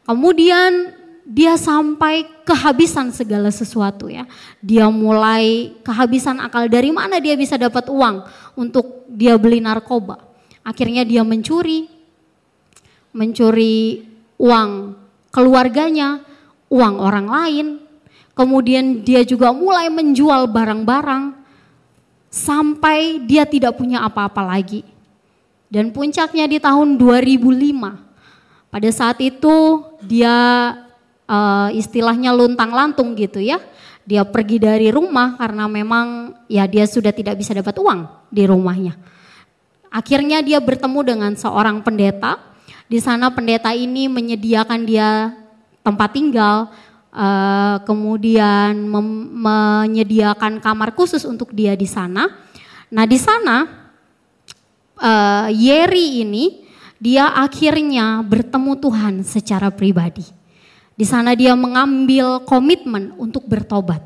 Kemudian dia sampai kehabisan segala sesuatu ya. Dia mulai kehabisan akal, dari mana dia bisa dapat uang untuk dia beli narkoba. Akhirnya dia mencuri uang keluarganya, uang orang lain. Kemudian dia juga mulai menjual barang-barang sampai dia tidak punya apa-apa lagi. Dan puncaknya di tahun 2005. Pada saat itu dia istilahnya luntang-lantung gitu ya. Dia pergi dari rumah karena memang ya dia sudah tidak bisa dapat uang di rumahnya. Akhirnya dia bertemu dengan seorang pendeta. Di sana pendeta ini menyediakan dia tempat tinggal, kemudian menyediakan kamar khusus untuk dia di sana. Nah di sana Yeri ini dia akhirnya bertemu Tuhan secara pribadi. Di sana dia mengambil komitmen untuk bertobat.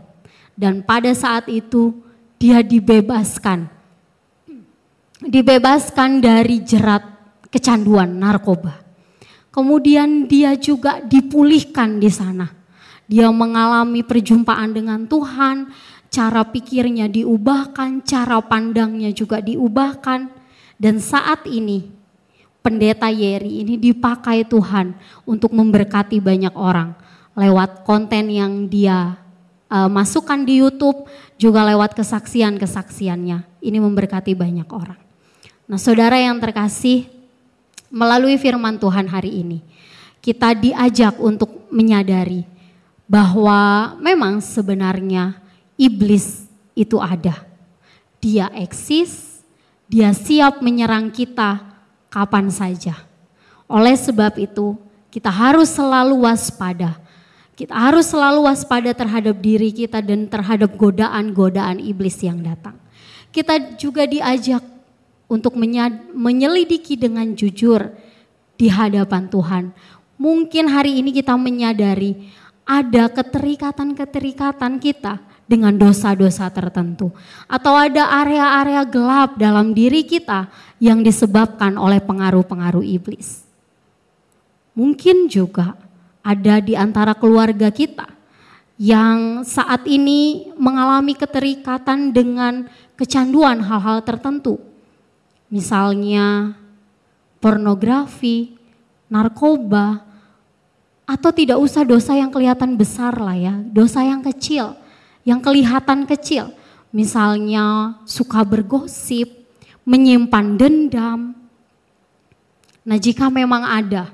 Dan pada saat itu dia dibebaskan dari jerat kecanduan narkoba. Kemudian dia juga dipulihkan di sana. Dia mengalami perjumpaan dengan Tuhan, cara pikirnya diubahkan, cara pandangnya juga diubahkan. Dan saat ini pendeta Yeri ini dipakai Tuhan untuk memberkati banyak orang lewat konten yang dia masukkan di YouTube, juga lewat kesaksian-kesaksiannya. Ini memberkati banyak orang. Nah saudara yang terkasih, melalui firman Tuhan hari ini kita diajak untuk menyadari bahwa memang sebenarnya iblis itu ada. Dia eksis, dia siap menyerang kita kapan saja. Oleh sebab itu kita harus selalu waspada. Kita harus selalu waspada terhadap diri kita dan terhadap godaan-godaan iblis yang datang. Kita juga diajak untuk menyelidiki dengan jujur di hadapan Tuhan. Mungkin hari ini kita menyadari ada keterikatan-keterikatan kita dengan dosa-dosa tertentu. Atau ada area-area gelap dalam diri kita yang disebabkan oleh pengaruh-pengaruh iblis. Mungkin juga ada di antara keluarga kita yang saat ini mengalami keterikatan dengan kecanduan hal-hal tertentu. Misalnya pornografi, narkoba, atau tidak usah dosa yang kelihatan besar lah ya, dosa yang kecil, yang kelihatan kecil. Misalnya suka bergosip, menyimpan dendam. Nah jika memang ada,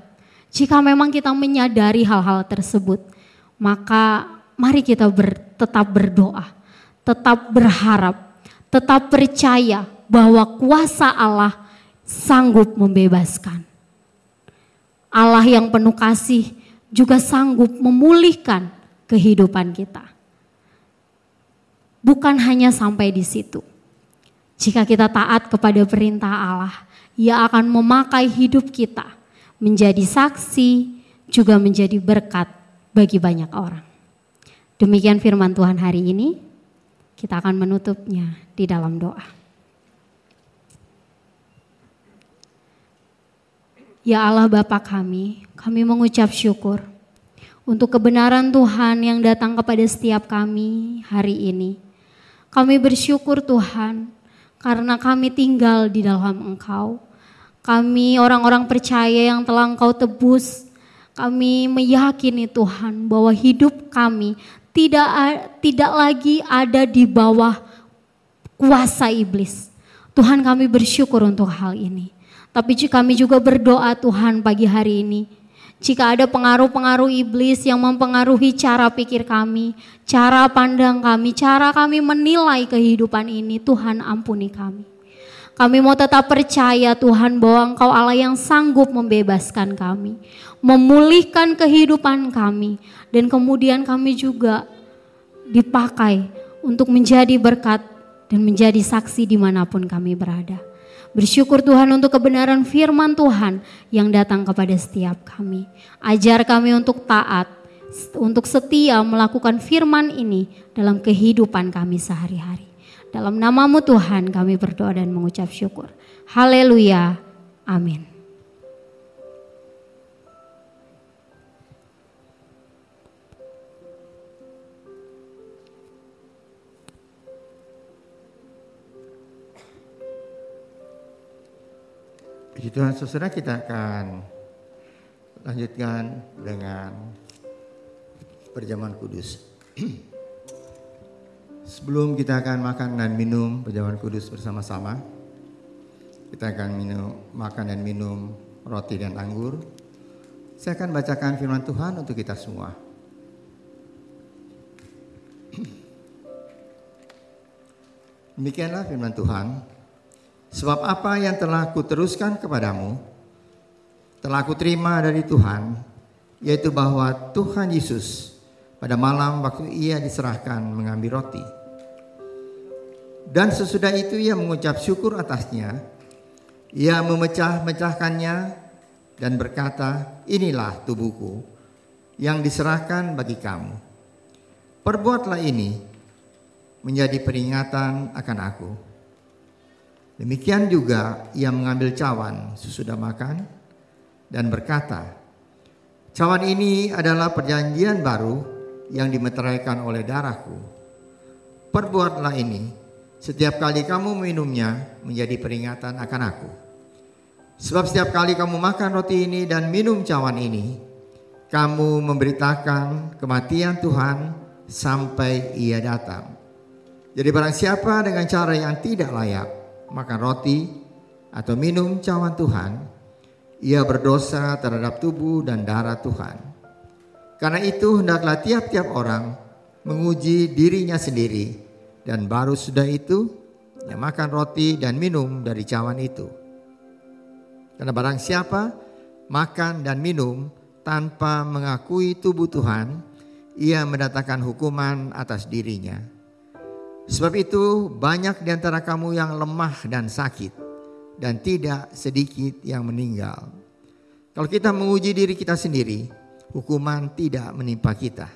jika memang kita menyadari hal-hal tersebut, maka mari kita tetap berdoa, tetap berharap, tetap percaya bahwa kuasa Allah sanggup membebaskan. Allah yang penuh kasih juga sanggup memulihkan kehidupan kita. Bukan hanya sampai di situ. Jika kita taat kepada perintah Allah, Ia akan memakai hidup kita menjadi saksi, juga menjadi berkat bagi banyak orang. Demikian firman Tuhan hari ini, kita akan menutupnya di dalam doa. Ya Allah Bapa kami mengucap syukur untuk kebenaran Tuhan yang datang kepada setiap kami hari ini. Kami bersyukur Tuhan karena kami tinggal di dalam Engkau. Kami orang-orang percaya yang telah Engkau tebus. Kami meyakini Tuhan bahwa hidup kami tidak lagi ada di bawah kuasa iblis. Tuhan kami bersyukur untuk hal ini. Tapi kami juga berdoa Tuhan pagi hari ini. Jika ada pengaruh-pengaruh iblis yang mempengaruhi cara pikir kami, cara pandang kami, cara kami menilai kehidupan ini, Tuhan ampuni kami. Kami mau tetap percaya Tuhan bahwa Engkau Allah yang sanggup membebaskan kami, memulihkan kehidupan kami, dan kemudian kami juga dipakai untuk menjadi berkat dan menjadi saksi dimanapun kami berada. Bersyukur Tuhan untuk kebenaran firman Tuhan yang datang kepada setiap kami. Ajar kami untuk taat untuk setia melakukan firman ini dalam kehidupan kami sehari-hari. Dalam nama-Mu Tuhan kami berdoa dan mengucap syukur. Haleluya. Amin. Puji Tuhan, saudara, kita akan lanjutkan dengan perjamuan kudus. Sebelum kita akan makan dan minum perjamuan kudus bersama-sama, kita akan makan dan minum roti dan anggur. Saya akan bacakan firman Tuhan untuk kita semua. Demikianlah firman Tuhan. Sebab apa yang telah kuteruskan kepadamu, telah kuterima dari Tuhan, yaitu bahwa Tuhan Yesus pada malam waktu ia diserahkan mengambil roti. Dan sesudah itu ia mengucap syukur atasnya, ia memecah-mecahkannya dan berkata, inilah tubuhku yang diserahkan bagi kamu. Perbuatlah ini menjadi peringatan akan aku. Demikian juga ia mengambil cawan sesudah makan dan berkata, cawan ini adalah perjanjian baru yang dimeteraikan oleh darahku. Perbuatlah ini setiap kali kamu minumnya menjadi peringatan akan aku. Sebab setiap kali kamu makan roti ini dan minum cawan ini, kamu memberitakan kematian Tuhan sampai ia datang. Jadi barang siapa dengan cara yang tidak layak makan roti atau minum cawan Tuhan, ia berdosa terhadap tubuh dan darah Tuhan. Karena itu hendaklah tiap-tiap orang menguji dirinya sendiri, dan baru sudah itu ia makan roti dan minum dari cawan itu. Karena barang siapa makan dan minum tanpa mengakui tubuh Tuhan, ia mendatangkan hukuman atas dirinya. Sebab itu banyak di antara kamu yang lemah dan sakit, dan tidak sedikit yang meninggal. Kalau kita menguji diri kita sendiri, hukuman tidak menimpa kita.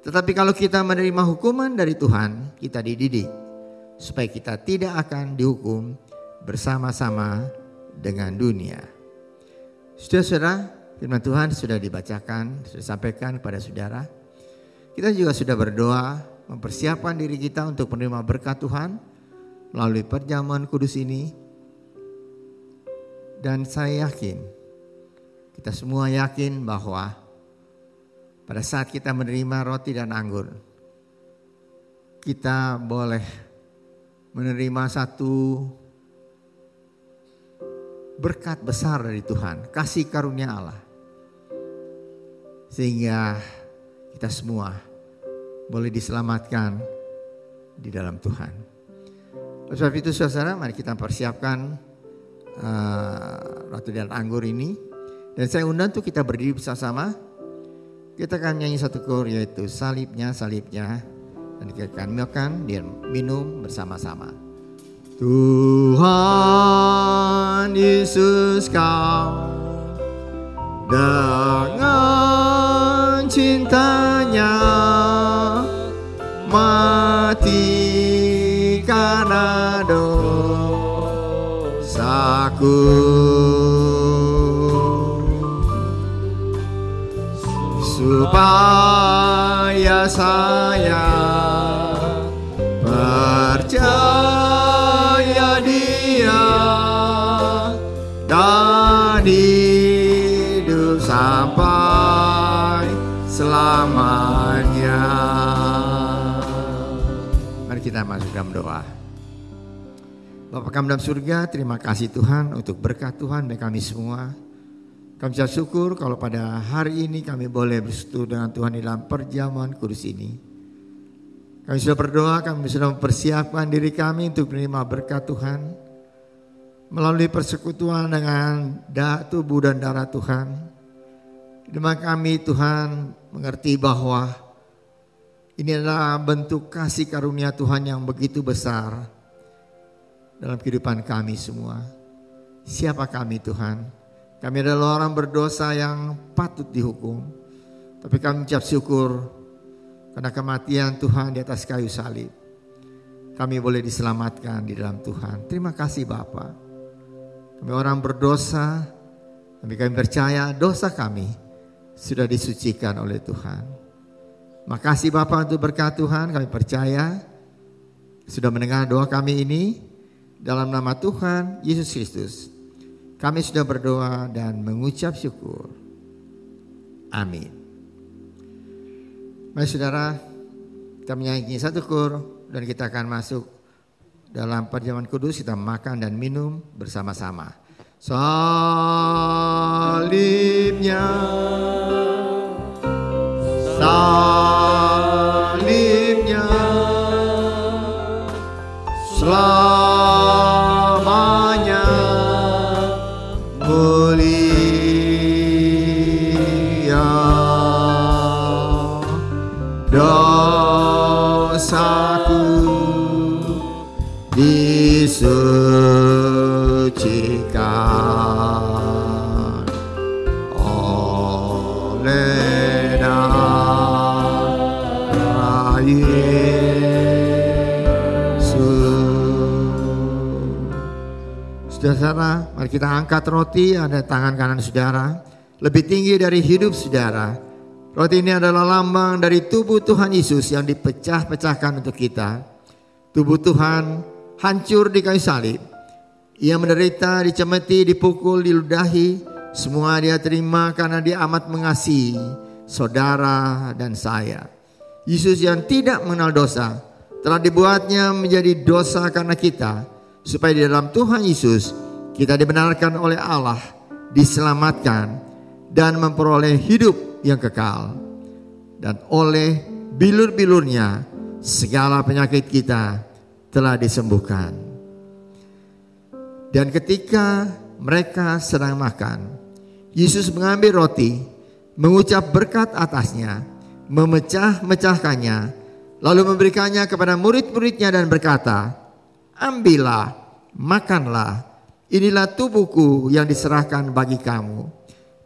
Tetapi kalau kita menerima hukuman dari Tuhan, kita dididik supaya kita tidak akan dihukum bersama-sama dengan dunia. Saudara-saudara, firman Tuhan sudah dibacakan, sudah disampaikan kepada saudara. Kita juga sudah berdoa mempersiapkan diri kita untuk menerima berkat Tuhan melalui perjamuan kudus ini. Dan saya yakin, kita semua yakin bahwa pada saat kita menerima roti dan anggur, kita boleh menerima satu berkat besar dari Tuhan, kasih karunia Allah. Sehingga kita semua boleh diselamatkan di dalam Tuhan. Oleh sebab itu saudara, mari kita persiapkan roti dan anggur ini. Dan saya undang untuk kita berdiri bersama. Kita akan nyanyi satu kor, yaitu salibnya, salibnya. Dan kita akan makan dan minum bersama-sama. Tuhan Yesus, kau dengan cintanya mati karena dosaku, supaya saya percaya Dia dan hidup sampai selamanya. Mari kita masuk dalam doa. Bapa kami dalam surga, terima kasih Tuhan untuk berkat Tuhan bagi kami semua. Kami ucap syukur kalau pada hari ini kami boleh bersatu dengan Tuhan di dalam perjamuan kudus ini. Kami sudah berdoa, kami sudah mempersiapkan diri kami untuk menerima berkat Tuhan melalui persekutuan dengan tubuh dan darah Tuhan. Demi kami Tuhan mengerti bahwa ini adalah bentuk kasih karunia Tuhan yang begitu besar dalam kehidupan kami semua. Siapa kami Tuhan? Kami adalah orang berdosa yang patut dihukum. Tapi kami ucap syukur karena kematian Tuhan di atas kayu salib. Kami boleh diselamatkan di dalam Tuhan. Terima kasih Bapa. Kami orang berdosa, tapi kami percaya dosa kami sudah disucikan oleh Tuhan. Makasih Bapa untuk berkat Tuhan. Kami percaya sudah mendengar doa kami ini. Dalam nama Tuhan Yesus Kristus kami sudah berdoa dan mengucap syukur. Amin. Mari saudara, kita menyanyi satu kor dan kita akan masuk dalam perjamuan kudus. Kita makan dan minum bersama-sama. Salibnya, salibnya, selamanya mulia, dosaku disucikan oleh darah Yesus. Saudara, mari kita angkat roti, ada tangan kanan saudara, lebih tinggi dari hidup saudara. Roti ini adalah lambang dari tubuh Tuhan Yesus yang dipecah-pecahkan untuk kita. Tubuh Tuhan hancur di kayu salib. Ia menderita, dicemeti, dipukul, diludahi. Semua dia terima karena dia amat mengasihi saudara dan saya. Yesus yang tidak mengenal dosa telah dibuatnya menjadi dosa karena kita, supaya di dalam Tuhan Yesus kita dibenarkan oleh Allah, diselamatkan dan memperoleh hidup yang kekal. Dan oleh bilur-bilurnya segala penyakit kita telah disembuhkan. Dan ketika mereka sedang makan, Yesus mengambil roti, mengucap berkat atasnya, memecah-mecahkannya, lalu memberikannya kepada murid-muridnya dan berkata, "Ambillah, makanlah, inilah tubuhku yang diserahkan bagi kamu.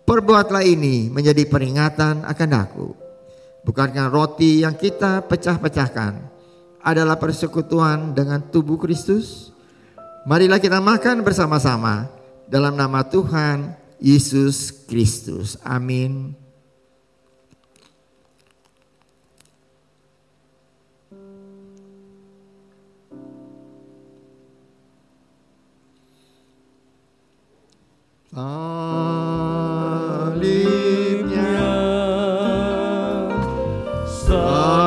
Perbuatlah ini menjadi peringatan akan aku." Bukankah roti yang kita pecah-pecahkan adalah persekutuan dengan tubuh Kristus? Marilah kita makan bersama-sama dalam nama Tuhan Yesus Kristus. Amin. Salibnya, salibnya,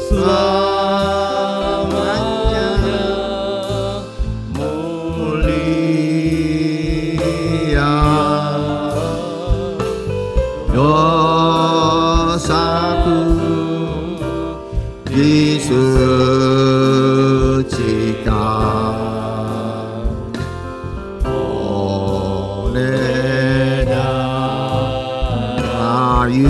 selamanya mulia, dosaku disucikan oleh darah Yesus.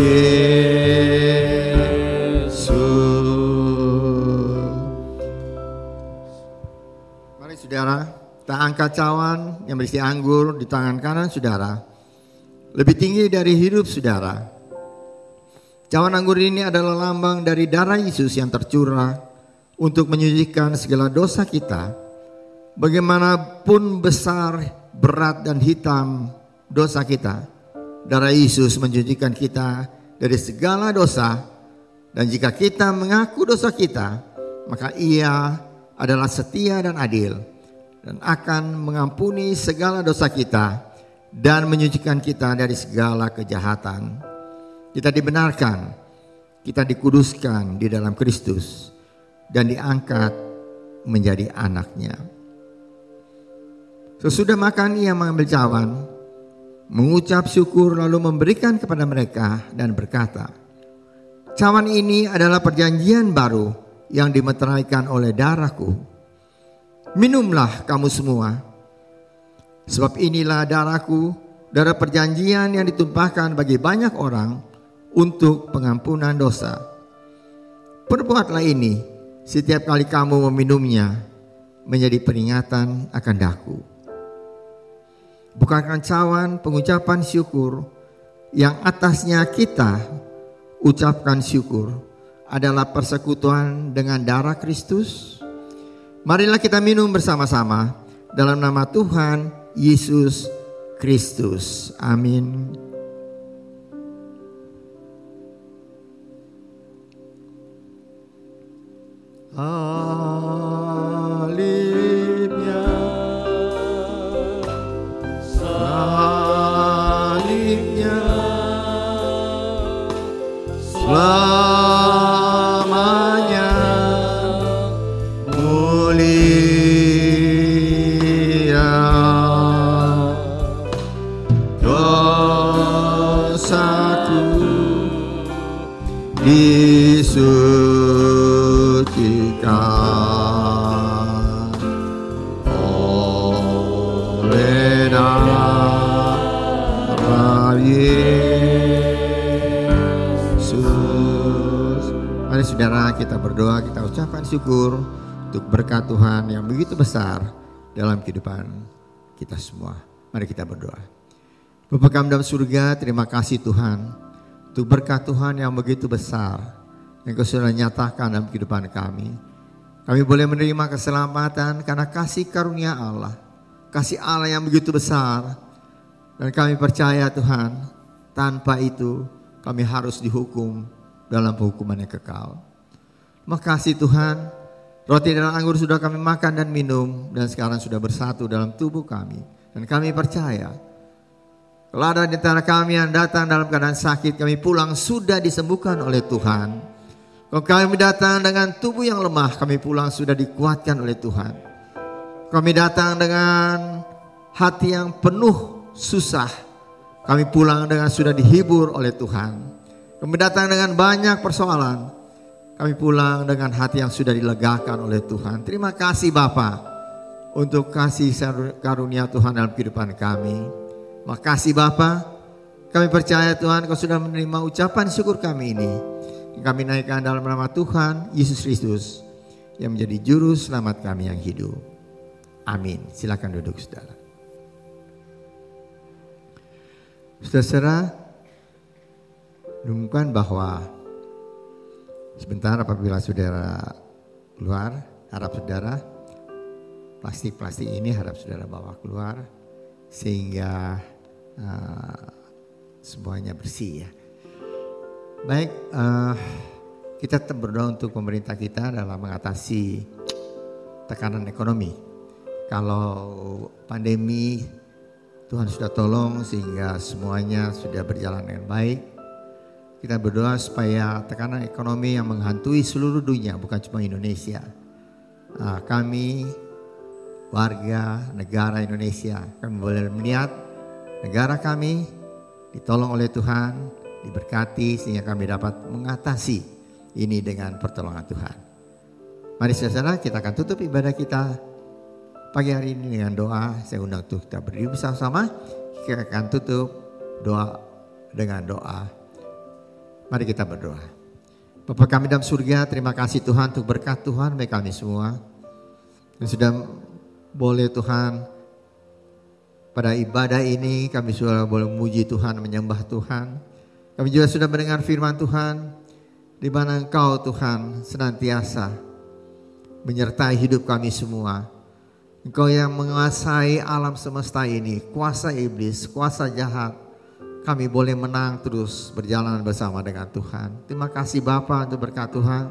Mari saudara, kita angkat cawan yang berisi anggur di tangan kanan saudara, lebih tinggi dari hidup saudara. Cawan anggur ini adalah lambang dari darah Yesus yang tercurah untuk menyucikan segala dosa kita. Bagaimanapun besar, berat dan hitam dosa kita, darah Yesus mensucikan kita dari segala dosa. Dan jika kita mengaku dosa kita, maka Ia adalah setia dan adil dan akan mengampuni segala dosa kita dan menyucikan kita dari segala kejahatan. Kita dibenarkan, kita dikuduskan di dalam Kristus dan diangkat menjadi anaknya. Sesudah makan ia mengambil cawan, mengucap syukur lalu memberikan kepada mereka dan berkata, "Cawan ini adalah perjanjian baru yang dimeteraikan oleh darahku. Minumlah kamu semua, sebab inilah darahku, darah perjanjian yang ditumpahkan bagi banyak orang untuk pengampunan dosa. Perbuatlah ini setiap kali kamu meminumnya menjadi peringatan akan daku." bukan cawan pengucapan syukur yang atasnya kita ucapkan syukur adalah persekutuan dengan darah Kristus. Marilah kita minum bersama-sama dalam nama Tuhan Yesus Kristus. Amin. Salibnya, salibnya, selamanya mulia. Dosaku disucikan oleh darah Yesus. Mari saudara, kita berdoa, kita ucapkan syukur untuk berkat Tuhan yang begitu besar dalam kehidupan kita semua. Mari kita berdoa. Bapa kami dalam surga, terima kasih Tuhan untuk berkat Tuhan yang begitu besar yang Kau sudah nyatakan dalam kehidupan kami. Kami boleh menerima keselamatan karena kasih karunia Allah, kasih Allah yang begitu besar. Dan kami percaya Tuhan, tanpa itu kami harus dihukum dalam hukuman yang kekal. Terima kasih Tuhan, roti dan anggur sudah kami makan dan minum, dan sekarang sudah bersatu dalam tubuh kami. Dan kami percaya, kalau ada di antara kami yang datang dalam keadaan sakit, kami pulang sudah disembuhkan oleh Tuhan. Kalau kami datang dengan tubuh yang lemah, kami pulang sudah dikuatkan oleh Tuhan. Kami datang dengan hati yang penuh susah, kami pulang dengan sudah dihibur oleh Tuhan. Kami datang dengan banyak persoalan, kami pulang dengan hati yang sudah dilegakan oleh Tuhan. Terima kasih Bapa untuk kasih karunia Tuhan dalam kehidupan kami. Makasih Bapa, kami percaya Tuhan Kau sudah menerima ucapan syukur kami ini. Kami naikkan dalam nama Tuhan Yesus Kristus yang menjadi juru selamat kami yang hidup. Amin. Silakan duduk saudara. Saudara, renungkan bahwa sebentar apabila saudara keluar, harap saudara plastik-plastik ini harap saudara bawa keluar sehingga semuanya bersih ya. Baik, kita tetap berdoa untuk pemerintah kita dalam mengatasi tekanan ekonomi. Kalau pandemi Tuhan sudah tolong sehingga semuanya sudah berjalan dengan baik. Kita berdoa supaya tekanan ekonomi yang menghantui seluruh dunia, bukan cuma Indonesia. Kami warga negara Indonesia, kami boleh melihat negara kami ditolong oleh Tuhan, diberkati sehingga kami dapat mengatasi ini dengan pertolongan Tuhan. Mari saudara, kita akan tutup ibadah kita pagi hari ini dengan doa. Saya undang untuk kita berdiri bersama-sama. Kita akan tutup doa dengan doa. Mari kita berdoa. Bapa kami dalam surga, terima kasih Tuhan untuk berkat Tuhan bagi kami semua. Dan sudah boleh Tuhan pada ibadah ini kami sudah boleh memuji Tuhan, menyembah Tuhan. Kami juga sudah mendengar firman Tuhan, di mana Engkau Tuhan senantiasa menyertai hidup kami semua. Engkau yang menguasai alam semesta ini, kuasa iblis, kuasa jahat. Kami boleh menang terus berjalan bersama dengan Tuhan. Terima kasih Bapa untuk berkat Tuhan.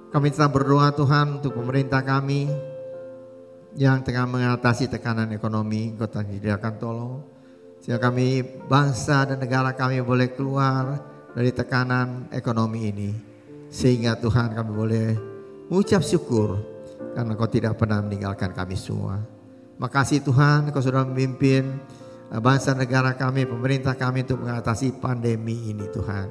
Kami tetap berdoa Tuhan untuk pemerintah kami yang tengah mengatasi tekanan ekonomi. Engkau tidak akan tolong. Sehingga kami, bangsa dan negara kami boleh keluar dari tekanan ekonomi ini. Sehingga Tuhan kami boleh mengucap syukur karena Kau tidak pernah meninggalkan kami semua. Makasih Tuhan, Kau sudah memimpin bangsa negara kami, pemerintah kami untuk mengatasi pandemi ini Tuhan.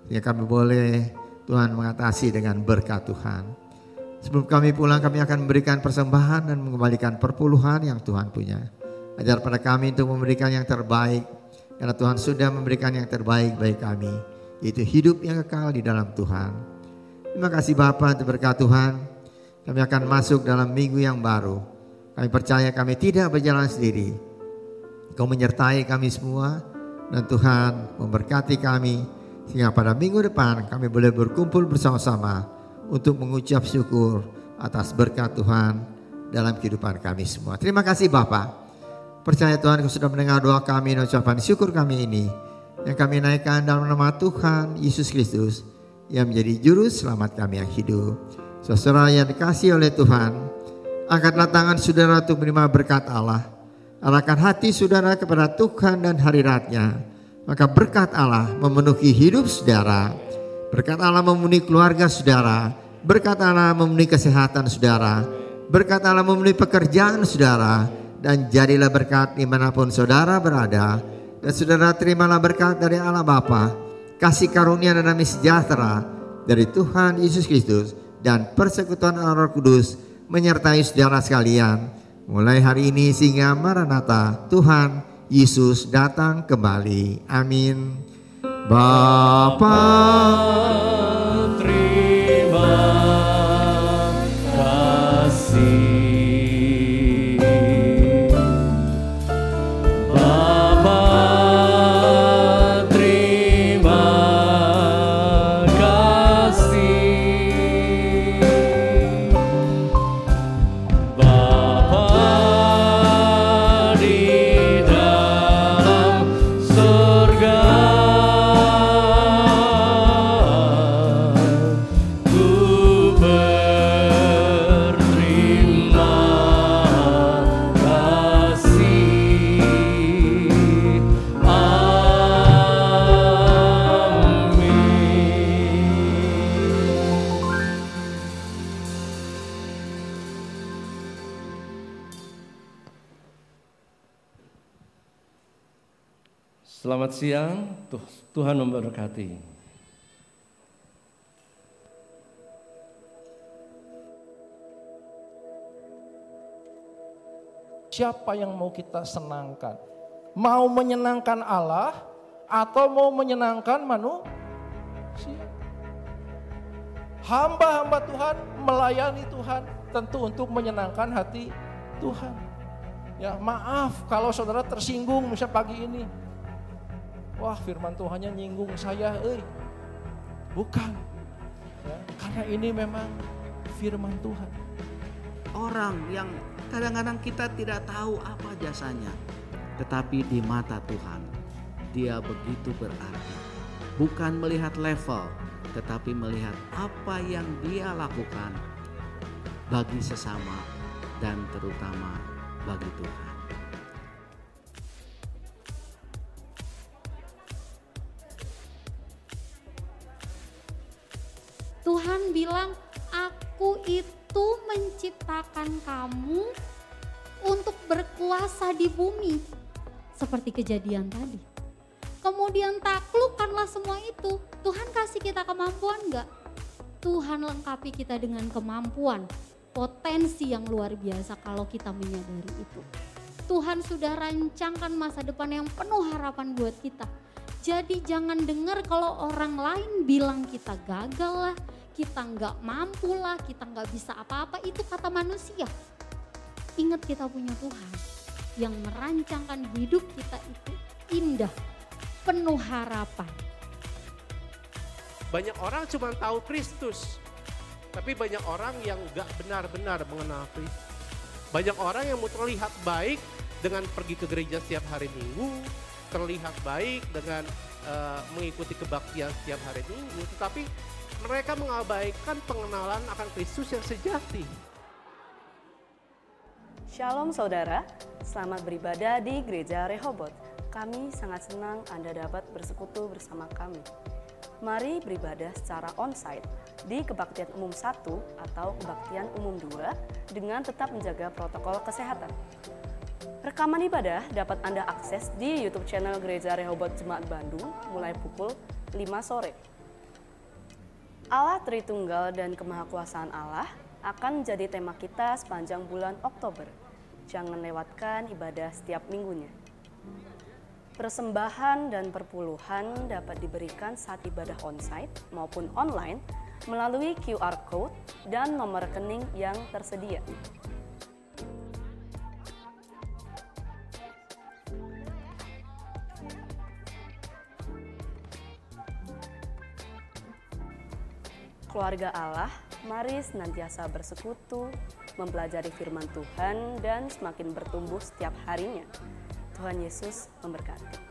Sehingga kami boleh Tuhan mengatasi dengan berkat Tuhan. Sebelum kami pulang, kami akan memberikan persembahan dan mengembalikan perpuluhan yang Tuhan punya. Ajar pada kami untuk memberikan yang terbaik, karena Tuhan sudah memberikan yang terbaik bagi kami, yaitu hidup yang kekal di dalam Tuhan. Terima kasih Bapa untuk berkat Tuhan. Kami akan masuk dalam minggu yang baru. Kami percaya kami tidak berjalan sendiri. Engkau menyertai kami semua dan Tuhan memberkati kami sehingga pada minggu depan kami boleh berkumpul bersama-sama untuk mengucap syukur atas berkat Tuhan dalam kehidupan kami semua. Terima kasih Bapa. Percaya Tuhan Kau sudah mendengar doa kami dan ucapan syukur kami ini yang kami naikkan dalam nama Tuhan Yesus Kristus yang menjadi juru selamat kami yang hidup. Saudara yang dikasihi oleh Tuhan, angkatlah tangan saudara untuk menerima berkat Allah. Arahkan hati saudara kepada Tuhan dan hadirat-Nya. Maka berkat Allah memenuhi hidup saudara. Berkat Allah memenuhi keluarga saudara. Berkat Allah memenuhi kesehatan saudara. Berkat Allah memenuhi pekerjaan saudara. Dan jadilah berkat dimanapun saudara berada. Dan saudara terimalah berkat dari Allah Bapa, kasih karunia dan damai sejahtera dari Tuhan Yesus Kristus dan persekutuan Allah Roh Kudus menyertai saudara sekalian mulai hari ini sehingga Maranatha, Tuhan Yesus datang kembali. Amin. Bapa, terima kasih. Selamat siang, Tuhan memberkati. Siapa yang mau kita senangkan? Mau menyenangkan Allah atau mau menyenangkan manusia? Hamba-hamba Tuhan melayani Tuhan tentu untuk menyenangkan hati Tuhan. Ya, maaf kalau saudara tersinggung misalnya pagi ini. Wah, firman Tuhannya nyinggung saya, bukan. Ya, karena ini memang firman Tuhan. Orang yang kadang-kadang kita tidak tahu apa jasanya, tetapi di mata Tuhan dia begitu berarti. Bukan melihat level, tetapi melihat apa yang dia lakukan bagi sesama dan terutama bagi Tuhan. Tuhan bilang, aku itu menciptakan kamu untuk berkuasa di bumi. Seperti kejadian tadi. Kemudian taklukkanlah semua itu. Tuhan kasih kita kemampuan enggak? Tuhan lengkapi kita dengan kemampuan. Potensi yang luar biasa kalau kita menyadari itu. Tuhan sudah rancangkan masa depan yang penuh harapan buat kita. Jadi jangan dengar kalau orang lain bilang kita gagal lah, kita nggak mampu lah, kita nggak bisa apa-apa, itu kata manusia. Ingat kita punya Tuhan yang merancangkan hidup kita itu indah, penuh harapan. Banyak orang cuma tahu Kristus, tapi banyak orang yang nggak benar-benar mengenal Kristus. Banyak orang yang mau terlihat baik dengan pergi ke gereja setiap hari Minggu, terlihat baik dengan mengikuti kebaktian setiap hari Minggu, tetapi mereka mengabaikan pengenalan akan Kristus yang sejati. Shalom saudara, selamat beribadah di Gereja Rehoboth. Kami sangat senang Anda dapat bersekutu bersama kami. Mari beribadah secara onsite di Kebaktian Umum 1 atau Kebaktian Umum 2 dengan tetap menjaga protokol kesehatan. Rekaman ibadah dapat Anda akses di YouTube channel Gereja Rehoboth Jemaat Bandung mulai pukul 5 sore. Allah Tritunggal dan Kemahakuasaan Allah akan menjadi tema kita sepanjang bulan Oktober. Jangan lewatkan ibadah setiap minggunya. Persembahan dan perpuluhan dapat diberikan saat ibadah onsite maupun online melalui QR Code dan nomor rekening yang tersedia. Keluarga Allah, mari senantiasa bersekutu, mempelajari firman Tuhan, dan semakin bertumbuh setiap harinya. Tuhan Yesus memberkati.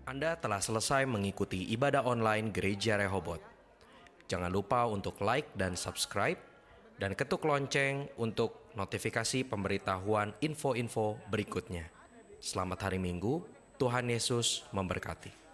Anda telah selesai mengikuti ibadah online Gereja Rehoboth. Jangan lupa untuk like dan subscribe, dan ketuk lonceng untuk notifikasi pemberitahuan info-info berikutnya. Selamat hari Minggu, Tuhan Yesus memberkati.